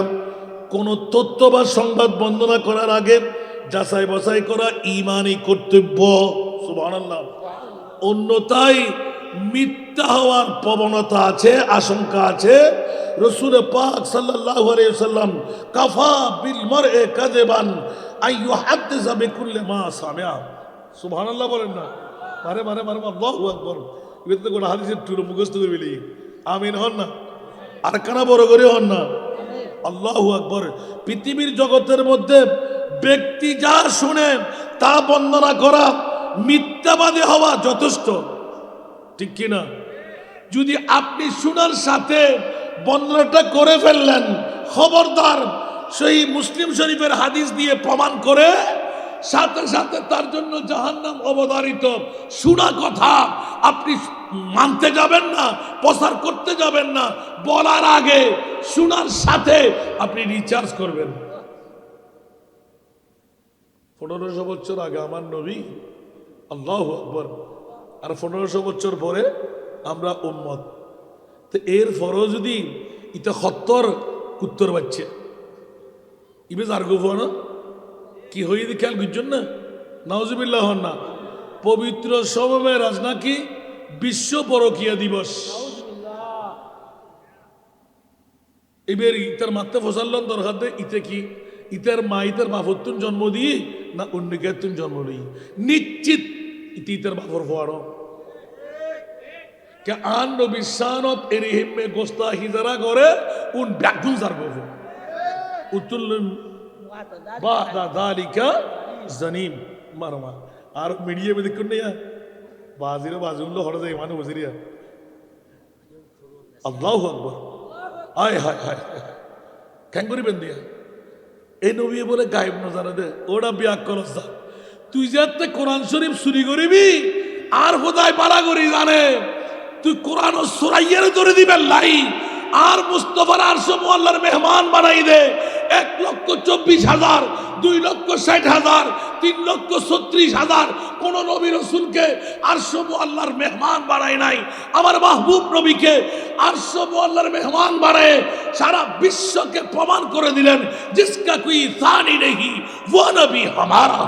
কোনো তথ্য বা সংবাদ বন্দনা করার আগে যাচাই বাছাই করা ঈমানি কর্তব্য সুবহানাল্লাহ অন্যথায় মিথ্যা হওয়ার প্রবণতা আছে আশঙ্কা আছে রাসূল পাক সাল্লাল্লাহু আলাইহি ওয়াসাল্লাম কাফা বিল মার'i কাযিবান আই ইউহাদ্দিসা বিকুল্লি মা সামিআ সুবহানাল্লাহ বলেন না মারে মারে মারে আল্লাহু আকবার এটা তো কোন হাদিসের টুরু মুখস্থ করে বলি আমিন হন না আর কানা বড় করে হন না আল্লাহু আকবার। পৃথিবীর জগতের মধ্যে ব্যক্তি যা শুনে তা বর্ণনা করা মিথ্যাবাদী হওয়া যথেষ্ট, ঠিক কিনা? যদি আপনি শোনার সাথে বর্ণনাটা করে ফেললেন, খবরদার সেই মুসলিম শরীফের হাদিস দিয়ে প্রমাণ করে সাথে সাথে তার জন্য জাহান্নাম অবধারিত। শোনা কথা আপনি মানতে যাবেন না, প্রচার করতে যাবেন না, বলার আগে শোনার সাথে আপনি রিচার্জ করবেন। 1500 বছর আগে আমার নবী, আল্লাহু আকবার, আর 1500 বছর পরে আমরা উম্মত। তো এর পরও যদি ইটা সত্তর উত্তর বাচ্চে ইবে যার গোপন কি হয়ে দি খেয়াল বুঝছেন না? নাউজুবিল্লাহ না। পবিত্র শবে রাজ নাকি বিশ্ব পরকিয়া দিবস। এবার ইতার মাত্রা ফসাল্লন দরকার দে ইতে কি ইতার মা ইতার বাপতুন জন্ম দিয়ে না অন্যকে তুন জন্ম দিই নিশ্চিত ইতি ইতার বাপর ফোয়ারো কে আন নবী শানত এরিহিম মে গোস্তাহি যারা করে উন ব্যাকুল যার গোফো উতুল বাদা দালিকা জানিম মারমা। আর মিডিয়া মে দেখুন না বাজিরে বাজুল্লো হড় যায় মানে বজিরিয়া আল্লাহু আকবার। আয় হায় হায় কেন করিবেন দিয়া এই নবী বলে গায়েব নজারা দে ওরা বিয়াক করস যা তুই যাতে কোরআন শরীফ চুরি করিবি আর খোদায় পালা করি জানে তুই কোরআন সুরাইয়ের ধরে দিবেন লাই আর মুস্তফার আরশে মুআল্লার মেহমান বানাই দে 1,24,000 2,60,000 3,36,000 কোন নবী রাসূলকে আরশে মুআল্লার মেহমান বানাই নাই। আমার মাহবুব নবীকে আরশে মুআল্লার মেহমান বানায় সারা বিশ্বকে প্রমাণ করে দিলেন জিসকা কোই সানি নেহি वो নবী हमारा।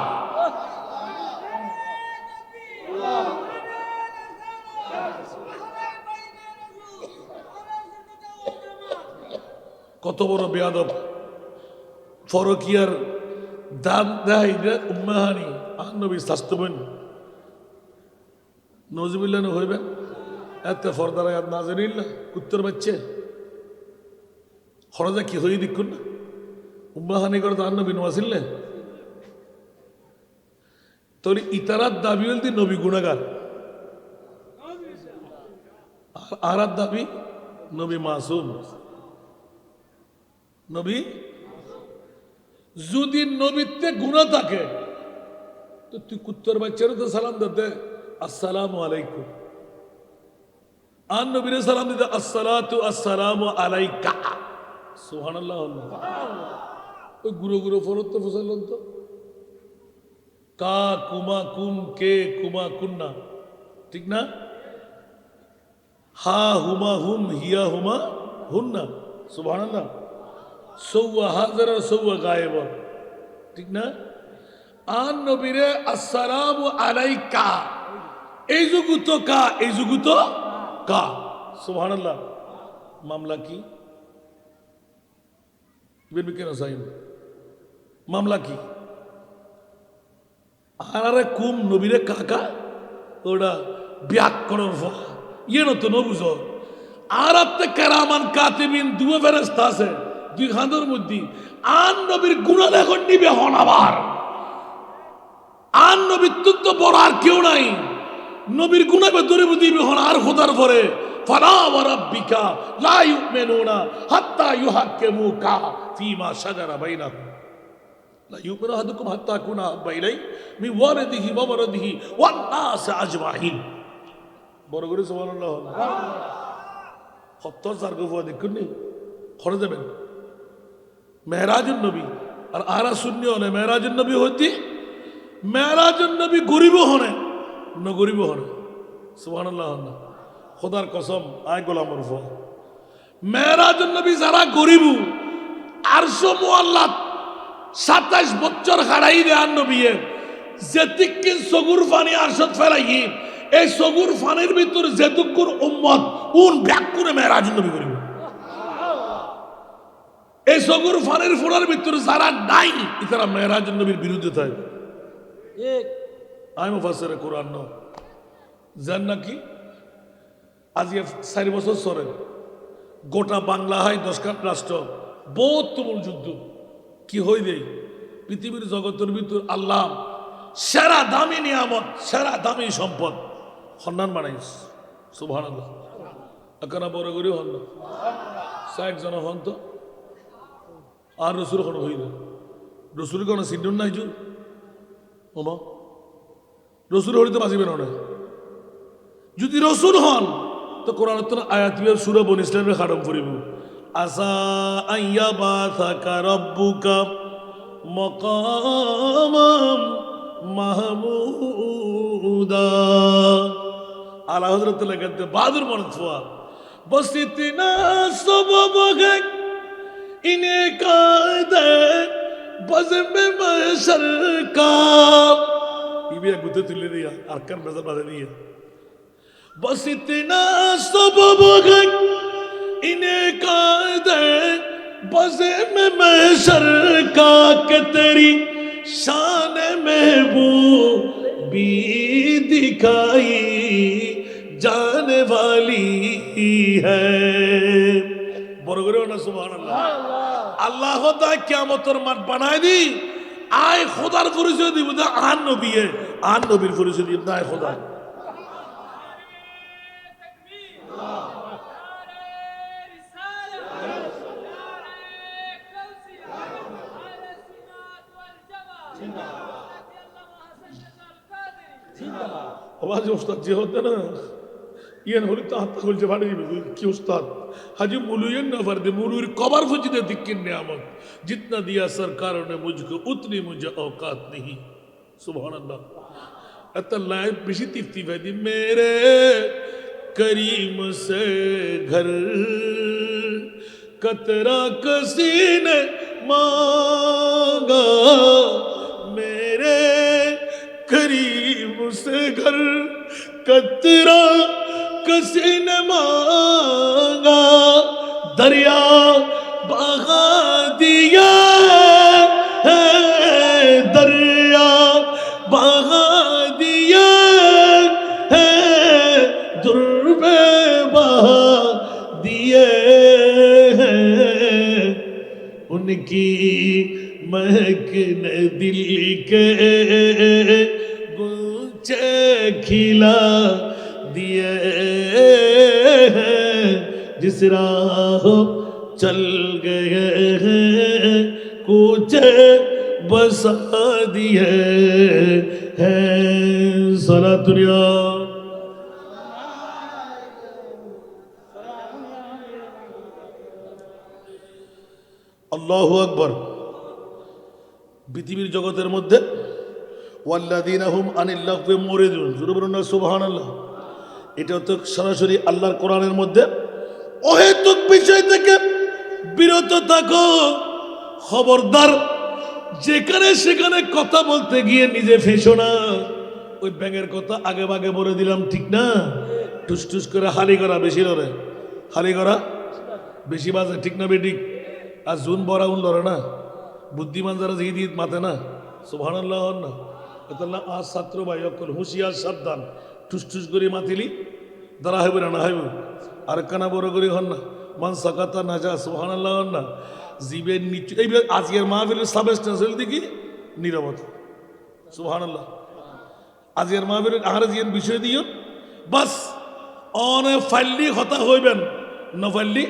কত বড় বেয়াদব ফরকিয়ার দাম দেয় উম্মাহানি আর নবী স্বাস্থ্যবেন নজবিল্লা হইবেন এত ফরদার আয়াত না জানিল্লা উত্তর বাচ্চে খরজা কি হয়ে দেখুন না উম্মাহানি করে তো আর নবী নওয়াজিল্লে তোর ইতারাত দাবি হল নবী গুণাগার আর দাবি নবী মাসুম। নবী যদি নবীতে গুণা থাকে তো তুই কুত্তর বাচ্চারও তো সালাম দিতে আসসালামু আলাইকুম আর নবীরে সালাম দিতে আসসালাতু আসসালামু আলাইকা সুবহানাল্লাহ। ওই গুরু গুরু ফরত তো ফসলন তো কা কুমা কুম কে কুমা কুন্না ঠিক না হা হুমা হুম হিয়া হুমা হুন্না সুবহানাল্লাহ। সৌয়া হাজার আর সৌয়া গায়েব ঠিক না। আন নবীরে আসসালামু আলাইকা এই যুগু তো কা এই যুগু তো কা সুবহানাল্লাহ। মামলা কি কেন সাইন মামলা কি আরে কুম নবীরে কাকা ওটা ব্যাকরণ ইয়ে নতো নবুঝ আর আপনি কারামান কাতিবিন দুয়ে ফেরেশতা আছে দুই খান্দর মধ্যে আন নবীর গুণা লেখন নিবে হন আবার আন নবীর তো বড় আর কেউ নাই নবীর গুণা দূরে দিবে হন আর খোদার পরে ফালা ওয়া রাব্বিকা লা ইউমিনুনা হাত্তা ইউহাক্কিমুকা ফীমা শাজারা বাইনাহুম লা ইউমিনু আহাদুকুম হাত্তা আকুনা আহাব্বা ইলাইহি মিন ওয়ালিদিহি ওয়া ওয়ালাদিহি ওয়ান নাস আজমাইন। বড় করে সুবহানাল্লাহ। সত্তর চার গফুয়া দেখুন খরচ যাবেন মেহরাজুন নবী আর আরা শূন্য হলে মেহরাজুন নবী হইতি মেহরাজুন নবী গরিব হনে ন গরিব হনে সুবহানাল্লাহ। খোদার কসম আয় গোলামর ফ মেহরাজুন নবী যারা গরিব আরশে মুআল্লা 27 বছর হারাই দেন নবী যেতিকিন সগুর ফানি আরশত ফেলাই এই সগুর ফানির ভিতর যেতুকুর উম্মত উন ব্যাক করে মেহরাজুন নবী গরিব এই সগুর ফানের ফোড়ার ভিতরে যারা নাই তারা মেহরাজুন নবীর বিরুদ্ধে থাকে। আমি মুফাসসিরে কোরআন ন জান নাকি আজ 4 বছর সরে গোটা বাংলা হয় 10 খান রাষ্ট্র বহুত তুমুল যুদ্ধ কি হই দেই পৃথিবীর জগতের ভিতর আল্লাহ সেরা দামি নিয়ামত সেরা দামি সম্পদ সন্ধান বানাইস সুবহানাল্লাহ একানা বড় করে হন না একজন হন তো আর রসুল কোনো হইবে রসুল কোনো সিন্ডন নাই জু ওমা রসুল হরিতে বাঁচিবেন না যদি রসুল হন তো কোরআন আয়াত সূরা বনী ইসরাঈলের খাড়ম করিব আসা আইয়া বাসাকা রব্বুকা মাকামাম মাহমুদা আলা হযরত লাগাতে বাদুর মনফুয়া বস ইতনা সবব है इन्हें कायदे बज़म महशर का ये भी गुद्दे तुले दिया अरकान नजर बजा दिया बस इतना सबब है इन्हें कायदे बज़म महशर का के तेरी शान महबूबी दिखाई जाने वाली है বড় করে না সুবহানাল্লাহ আল্লাহ খোদা কিয়ামতের মাঠ বানায় দি আয় খোদার পরিচয় দিব না আন নবীর পরিচয় দিব না আয় খোদা আওয়াজ ওস্তাদ যে হতে না ইয়ান হলি তো হাত খুলছে ভাড়ি কি উস্তাদ हाजी मुलुयन न फर्द मुलुर कबर फुजदे दिक्किन नियामत जितना दिया सरकार ने मुझको उतनी मुझे औकात नहीं सुभान अल्लाह अतल्लाह बिशी तिफ्ती फैदी मेरे करीम से घर कतरा किसी ने मांगा मेरे करीम से घर कतरा किसी ने मांगा दरिया बहा दिया है दरिया बहा दिया है दुर्बे बहा दिए हैं उनकी महक ने दिल के गुंचे खिला दिए हैं जिस राह चल गए हैं कुछ बसा दिए हैं सारा दुनिया আল্লাহু আকবার পৃথিবীর জগতের মধ্যে ওয়াল্লাযীনা হুম আনিল লাগবি মুরিদুন জোরে বলুন না সুবহানাল্লাহ এটা তো সরাসরি আল্লাহর কোরআনের মধ্যে অহেতুক বিষয় থেকে বিরত থাকো খবরদার যেখানে সেখানে কথা বলতে গিয়ে নিজে ফেসো না ওই ব্যাঙের কথা আগে ভাগে বলে দিলাম ঠিক না টুস টুস করে হালি করা বেশি লড়ে হালি করা বেশি বাজে ঠিক না বেঠিক আর জুন বড়া উন লড়ে না বুদ্ধিমান যারা যে ঈদ মাতে না সুবহানাল্লাহ না এতলা আজ ছাত্র ভাই অকল হুঁশিয়ার সাবধান টুস টুস করে মাতিলি দাঁড়া হইব না হইব আর কানা বড় করে হন না মান সাকাতা না যা সুবহানাল্লাহ না জীবের নিচু এই আজকের মাহফিলের সাবস্টেন্স হইল দেখি নীরবতা সুবহানাল্লাহ আজকের মাহফিলের আহারে জিয়ান বিষয় দিও বাস অনে ফাইলি হতা হইবেন না ফাইলি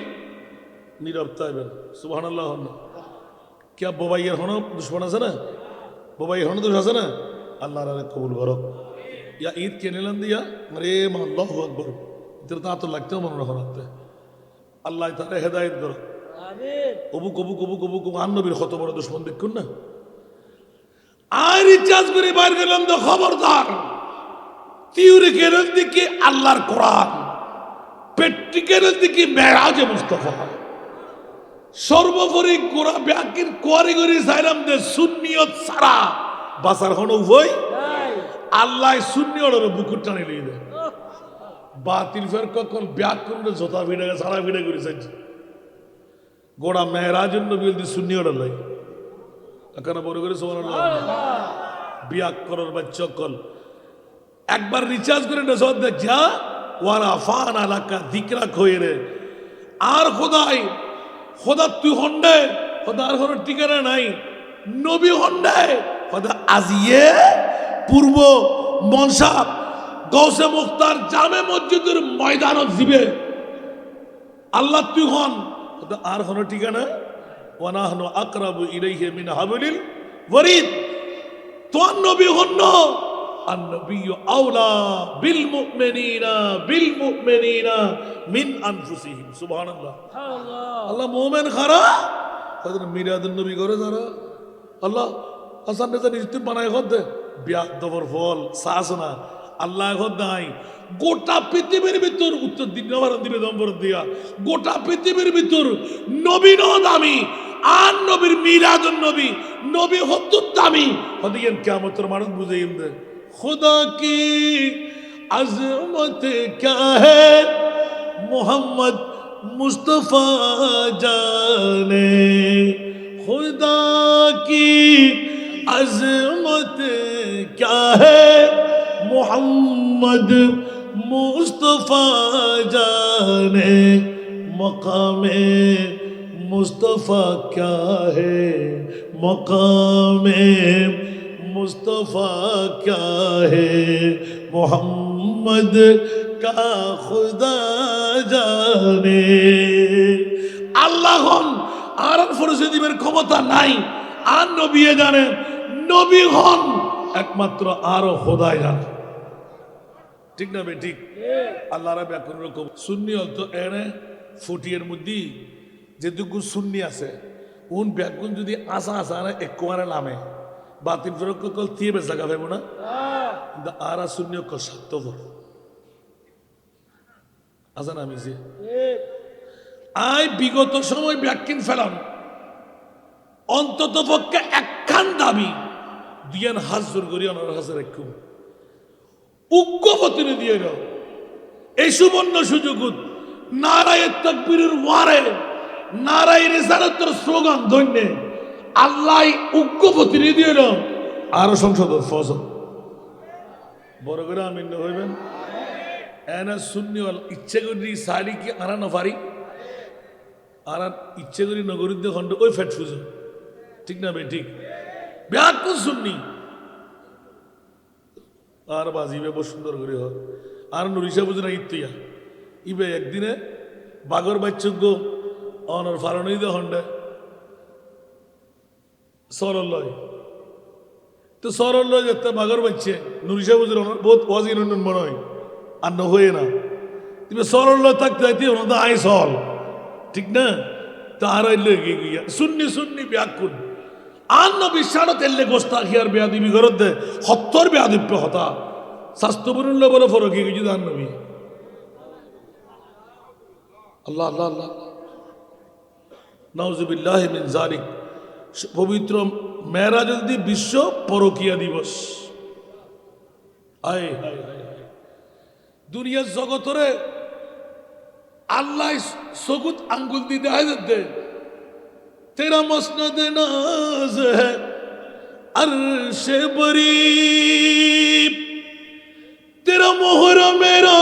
নীরবতা হইবেন সুবহানাল্লাহ না কে বোবাইয়ের হন দুশ্মন আছে না বোবাইয়ের হন দোষ আছে না আল্লাহর কবুল করো या ईद के निलन दिया अरे अल्लाहु अकबर इतना तो लगते हो मन रखते अल्लाह ताला हिदायत करो आमीन कबू कबू कबू कबू कबू आन नबीर কত বড় दुश्मन দেখুন না আর রিচার্জ করে বাইরে গেলাম তো খবরদার তিউরিকের দিকে আল্লাহর কোরআন পেট্রিকের দিকে মেরাজে মুস্তাফা সর্বোপরি গোরা ব্যাকির কোয়ারি করে চাইলাম যে সুন্নিয়ত সারা বাসার হনো উভয় আল্লাহ শূন্য বুকুর টানে লিয়ে দেয় বাতিল ফের কখন ব্যাগ করে জোতা ভিড়ে সারা ভিড়ে করে চাইছে গোড়া মেহরাজের নবী শূন্য লাই এখানে বড় করে ব্যাগ করার বা চকল একবার রিচার্জ করে না সব দেখ যা ওয়ারা ফান আলাকা দিকরা খয়ে রে আর খোদাই খোদা তুই হন্ডে খোদা আর কোনো ঠিকানা নাই নবী হন্ডে খোদা আজিয়ে পূর্ব মনসা গৌসে মুখতার জামে মসজিদের ময়দানত দিবে আল্লাহ তুই হন খোদা আর কোনো ঠিকানা ওয়ানাহনু আকরাবু ইলাইহি মিন হাবলিল ওয়ারিদ তোর নবী হন النبي أولى بالمؤمنين من أنفسهم سبحان الله الله مؤمن خرا هذا ميلاد النبي করে যারা আল্লাহ হাসান রেজা নিশ্চিত বানায় খদ বিয়া দবর ফল সাসনা আল্লাহ খদ নাই গোটা পৃথিবীর ভিতর উত্তর দিন দিবে দম্বর দিয়া গোটা পৃথিবীর ভিতর নবী ন দামি আর নবীর মিলাদুন নবী নবী হত্তুর দামি হদিয়েন কিয়ামতের মানুষ বুঝাইম দে खुदा की अज़मत क्या है मोहम्मद मुस्तफ़ा जाने खुदा की अज़मत क्या है मोहम्मद मुस्तफ़ा जाने मकामे मुस्तफ़ा क्या है मकामे मुस्तफ़ा क्या है मोहम्मद का खुदा जाने আল্লাহ আর ফরজে দিবের ক্ষমতা নাই আর নবী জানে নবী হন একমাত্র আর খোদাই জানে ঠিক না বে ঠিক আল্লাহ রাব্বি কোন রকম সুন্নি তো এনে ফুটিয়ের মধ্যে যেটুকু সুন্নি আছে উন ব্যাগুন যদি আসা আসা না একবারে নামে বাতিল ফেরক কল দিয়ে বেশ জায়গা পাবো না আরা শূন্য স্বার্থপর আজান আমি যে আই বিগত সময় ব্যাখ্যান ফেলাম অন্তত পক্ষে একখান দাবি দিয়ান হাজর করি অনার হাজার একু উগ্র প্রতিনিধি এই সুবর্ণ সুযোগ নারায় তাকবীরের ওয়ারে নারায় রিসালাতের স্লোগান ধন্যে আল্লাহ উগ্র প্রতিনিধি হল আরো সংসদ ফজল বড় করে আমিন হইবেন এনা শূন্য ইচ্ছে করি সারি কি আনা নফারি আর ইচ্ছে করি নগরীতে খন্ড ওই ফেট ফুজো ঠিক না ভাই ঠিক ব্যাকুল শুননি আর বাজিবে বহু সুন্দর করে হয় আর নুরিশা বুঝে না ইত্তিয়া ইবে একদিনে বাগর বাচ্চুগ্য অনর ফারণই দে খন্ডে সরল লয় তো সরল লয় যেতে বাগর বাচ্চে নুরিশা বুঝে বহুত ওয়াজি নুন মনে হয় আর ন হয়ে না তুমি সরল লয় থাকতে যাইতে ওনার তো আই সল ঠিক না তার লেগে গিয়া সুন্নি সুন্নি ব্যাকুল আর নবী সাড়ে তেললে গোস্তা খিয়ার বেয়াদিবি ঘরত দে হত্তর বেয়াদিব্য হতা স্বাস্থ্যবরুল্লাহ বলে ফরক গিয়ে গেছি আর নবী আল্লাহ আল্লাহ আল্লাহ নাউজুবিল্লাহি মিন যালিক পবিত্র মেরাজ দি বিশ্ব পরকিয়া দিবস আয় হায় হায় দুনিয়ার জগতরে আল্লাহ সগুত আঙ্গুল দি দেখাই দিতে তেরা মসনদ নাজ হ্যায় अर्श बरी तेरा मोहर मेरा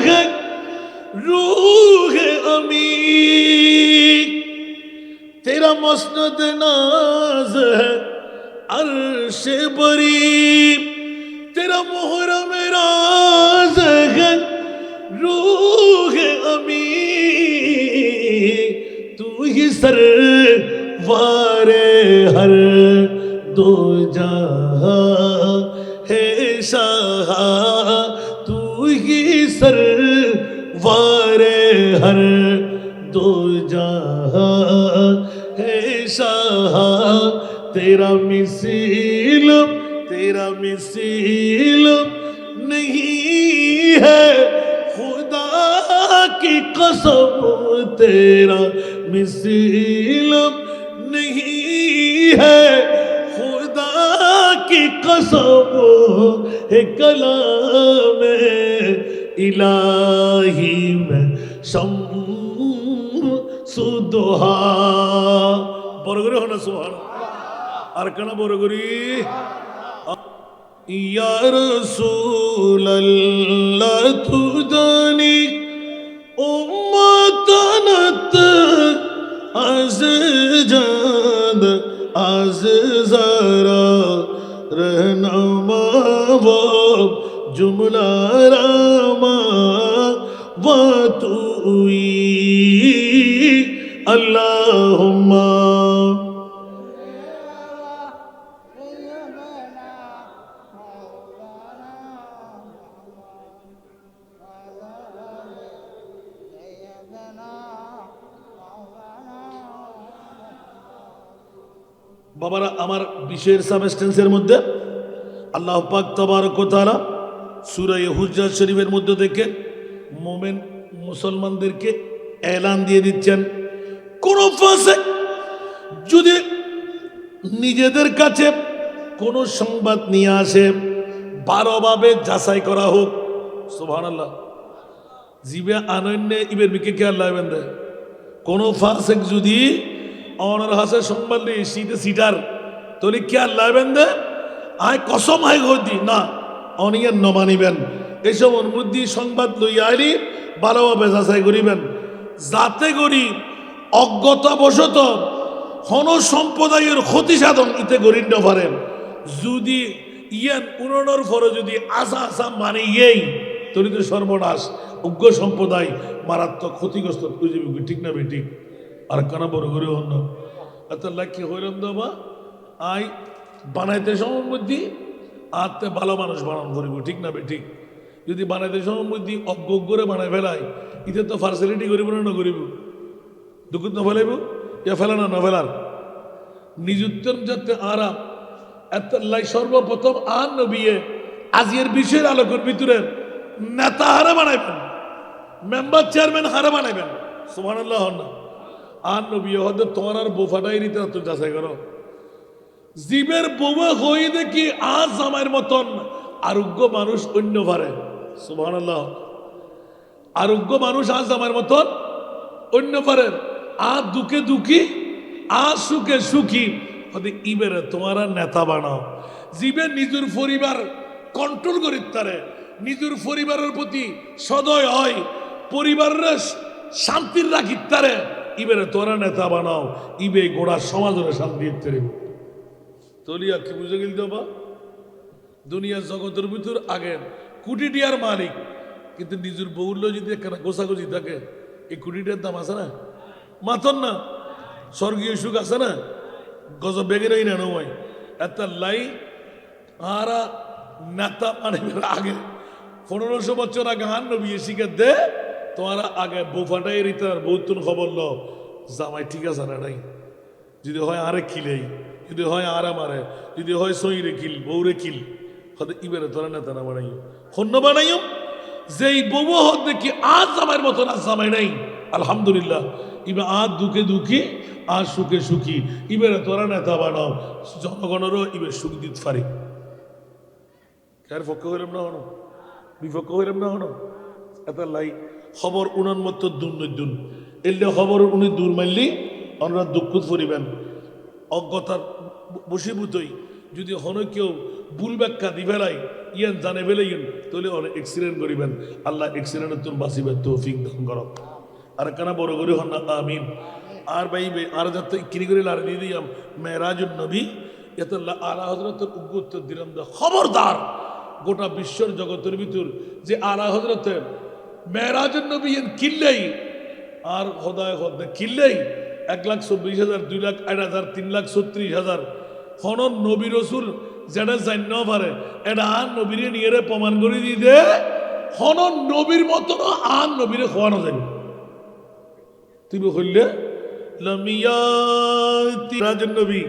है रूह अमी तेरा मसनद नाज है अर्श बरी तेरा मोहर मेरा है रूह अमी तू ही सर वारे हर दो जहां है शाह तू ही सर वारे हर दो जहां है शाह तेरा मिसील नहीं है खुदा की कसम तेरा मिसील नहीं है खुदा की कसम है कलाम इलाही में शम्सुद्दुहा बरगरी होना सुभान अरकना बरगरी या रसूल अल्लाह तू जानी उम्मतनत आज जाद आज जरा रहनुमा वो जुमला रामा वातुई अल्लाहुम्मा বাবারা আমার বিশের সাবস্টেন্সের মধ্যে আল্লাহ পাক তাবারক ওয়া তাআলা সূরা হুজরাত শরীফের মধ্যে থেকে মুমিন মুসলমানদেরকে এলান দিয়ে দিচ্ছেন, কোন ফাসিক যদি নিজেদের কাছে কোন সংবাদ নিয়ে আসে ভালোভাবে যাচাই করা হোক। সুবহানাল্লাহ। জিবে আনন্যে ইবের বিকে কে আল্লাহ বেন্দে কোন ফাসিক যদি অনার হাসে সংবাদ নিয়ে শীতে সিটার তোলে কে আল্লাহ বেন্দে আয় কসম হাই গদি না অনিয়ের নমানিবেন এইসব অনুমতি সংবাদ লইয়া আইলি ভালোভাবে যাচাই করিবেন যাতে করি অজ্ঞতাবশত হন সম্প্রদায়ের ক্ষতি সাধন ইতে করি না পারেন। যদি ইয়ান উড়ানোর পরে যদি আসা আসা মানে ইয়েই তরি তো সর্বনাশ অজ্ঞ সম্প্রদায় মারাত্মক ক্ষতিগ্রস্ত ঠিক না বেঠিক আর কানা বড় করে হন এত লাখি হইলাম দাবা আই বানাইতে সময় মধ্যে আত্মে ভালো মানুষ বানান করিব ঠিক না বেঠিক যদি বানাইতে সময় মধ্যে অজ্ঞ করে বানাই ফেলাই ইতে তো ফার্সিলিটি করিব না করিব দুঃখ না ফেলাইব ইয়া ফেলা না ফেলার নিযুক্তর যাতে আরাম এত লাই সর্বপ্রথম আর নবিয়ে আজিয়ের বিষয়ের আলোকের ভিতরে নেতা হারে বানাইবেন মেম্বার চেয়ারম্যান হারে বানাইবেন সুবহানাল্লাহ না আর নবী হতে তোমার আর বোফাটাই রীতি তো যাচাই করো জীবের বোমা হয়ে দেখি আজ জামাইয়ের মতন আরোগ্য মানুষ অন্য পারে সুবহানাল্লাহ আরোগ্য মানুষ আজ জামাইয়ের মতন অন্য পারে আর দুঃখে দুঃখী আর সুখে সুখী হতে ইবেরে তোমার নেতা বানাও জীবের নিজের পরিবার কন্ট্রোল করি তারে নিজের পরিবারের প্রতি সদয় হয় পরিবারের শান্তির রাখি তারে ইবেরে তোরা নেতা বানাও ইবে গোড়া সমাজের শান্তি দিতে তলিয়া কি বুঝে গেল দেবা দুনিয়ার জগতের ভিতর আগে কোটি টিয়ার মালিক কিন্তু নিজের বউল্য যদি একখানা গোছাগুছি থাকে এই কোটিটার দাম আছে না মাথন না স্বর্গীয় সুখ আছে না গজব বেগেরাই না নয় এত লাই আরা নেতা মানে আগে 1500 বছর আগে হান নবী শিখে দে তোমারা আগে বোফাটাই রিতার বহুতুন খবর ল জামাই ঠিক আছে না নাই যদি হয় আরে কিলেই যদি হয় আরা মারে যদি হয় সইরে কিল বউরে কিল হতে ইবেরে তোরা নেতা না বানাইও হন্য বানাইও যেই বউ হত দেখি আজ জামাইয়ের মতন আজ জামাই নাই আলহামদুলিল্লাহ ইবে আজ দুঃখে দুঃখী আজ সুখে সুখী ইবেরে তোরা নেতা বানাও জনগণেরও ইবে সুখ দিতে পারি কার পক্ষ হইলাম না হনো বিপক্ষ হইলাম না হনো এত লাই খবর উনান্মত্ত দূর নদুন এলে খবর উনি দূর মারলি আমরা দুঃখ ফুরিবেন অজ্ঞতার বসীভূতই যদি হন কেউ ভুল ব্যাখ্যা দি ফেলাই ইয়ান জানে ফেলে ইন তাহলে অনেক এক্সিডেন্ট করিবেন আল্লাহ এক্সিডেন্টের তোর বাঁচিবেন তৌফিক দান করো আর কেনা বড় করে হন না আমিন আর ভাইবে আর যাতে কিনি করে লাড়ি দিয়ে দিয়াম মেরাজুন নবী এত আলা হজরতের উত্তর দিলাম খবরদার গোটা বিশ্বর জগতের ভিতর যে আলা হজরতে মেরাজুন নবী কিনলেই আর হদায় হদে কিনলেই 1,24,000 2,08,000 3,36,000 হনন নবী রসুল যেটা জান্য পারে এটা আর নবীরে নিয়ে প্রমাণ করে দিয়ে দে হনন নবীর মতন আর নবীরে খোয়ানো যায় তুমি হইলে লামিয়া রাজন নবী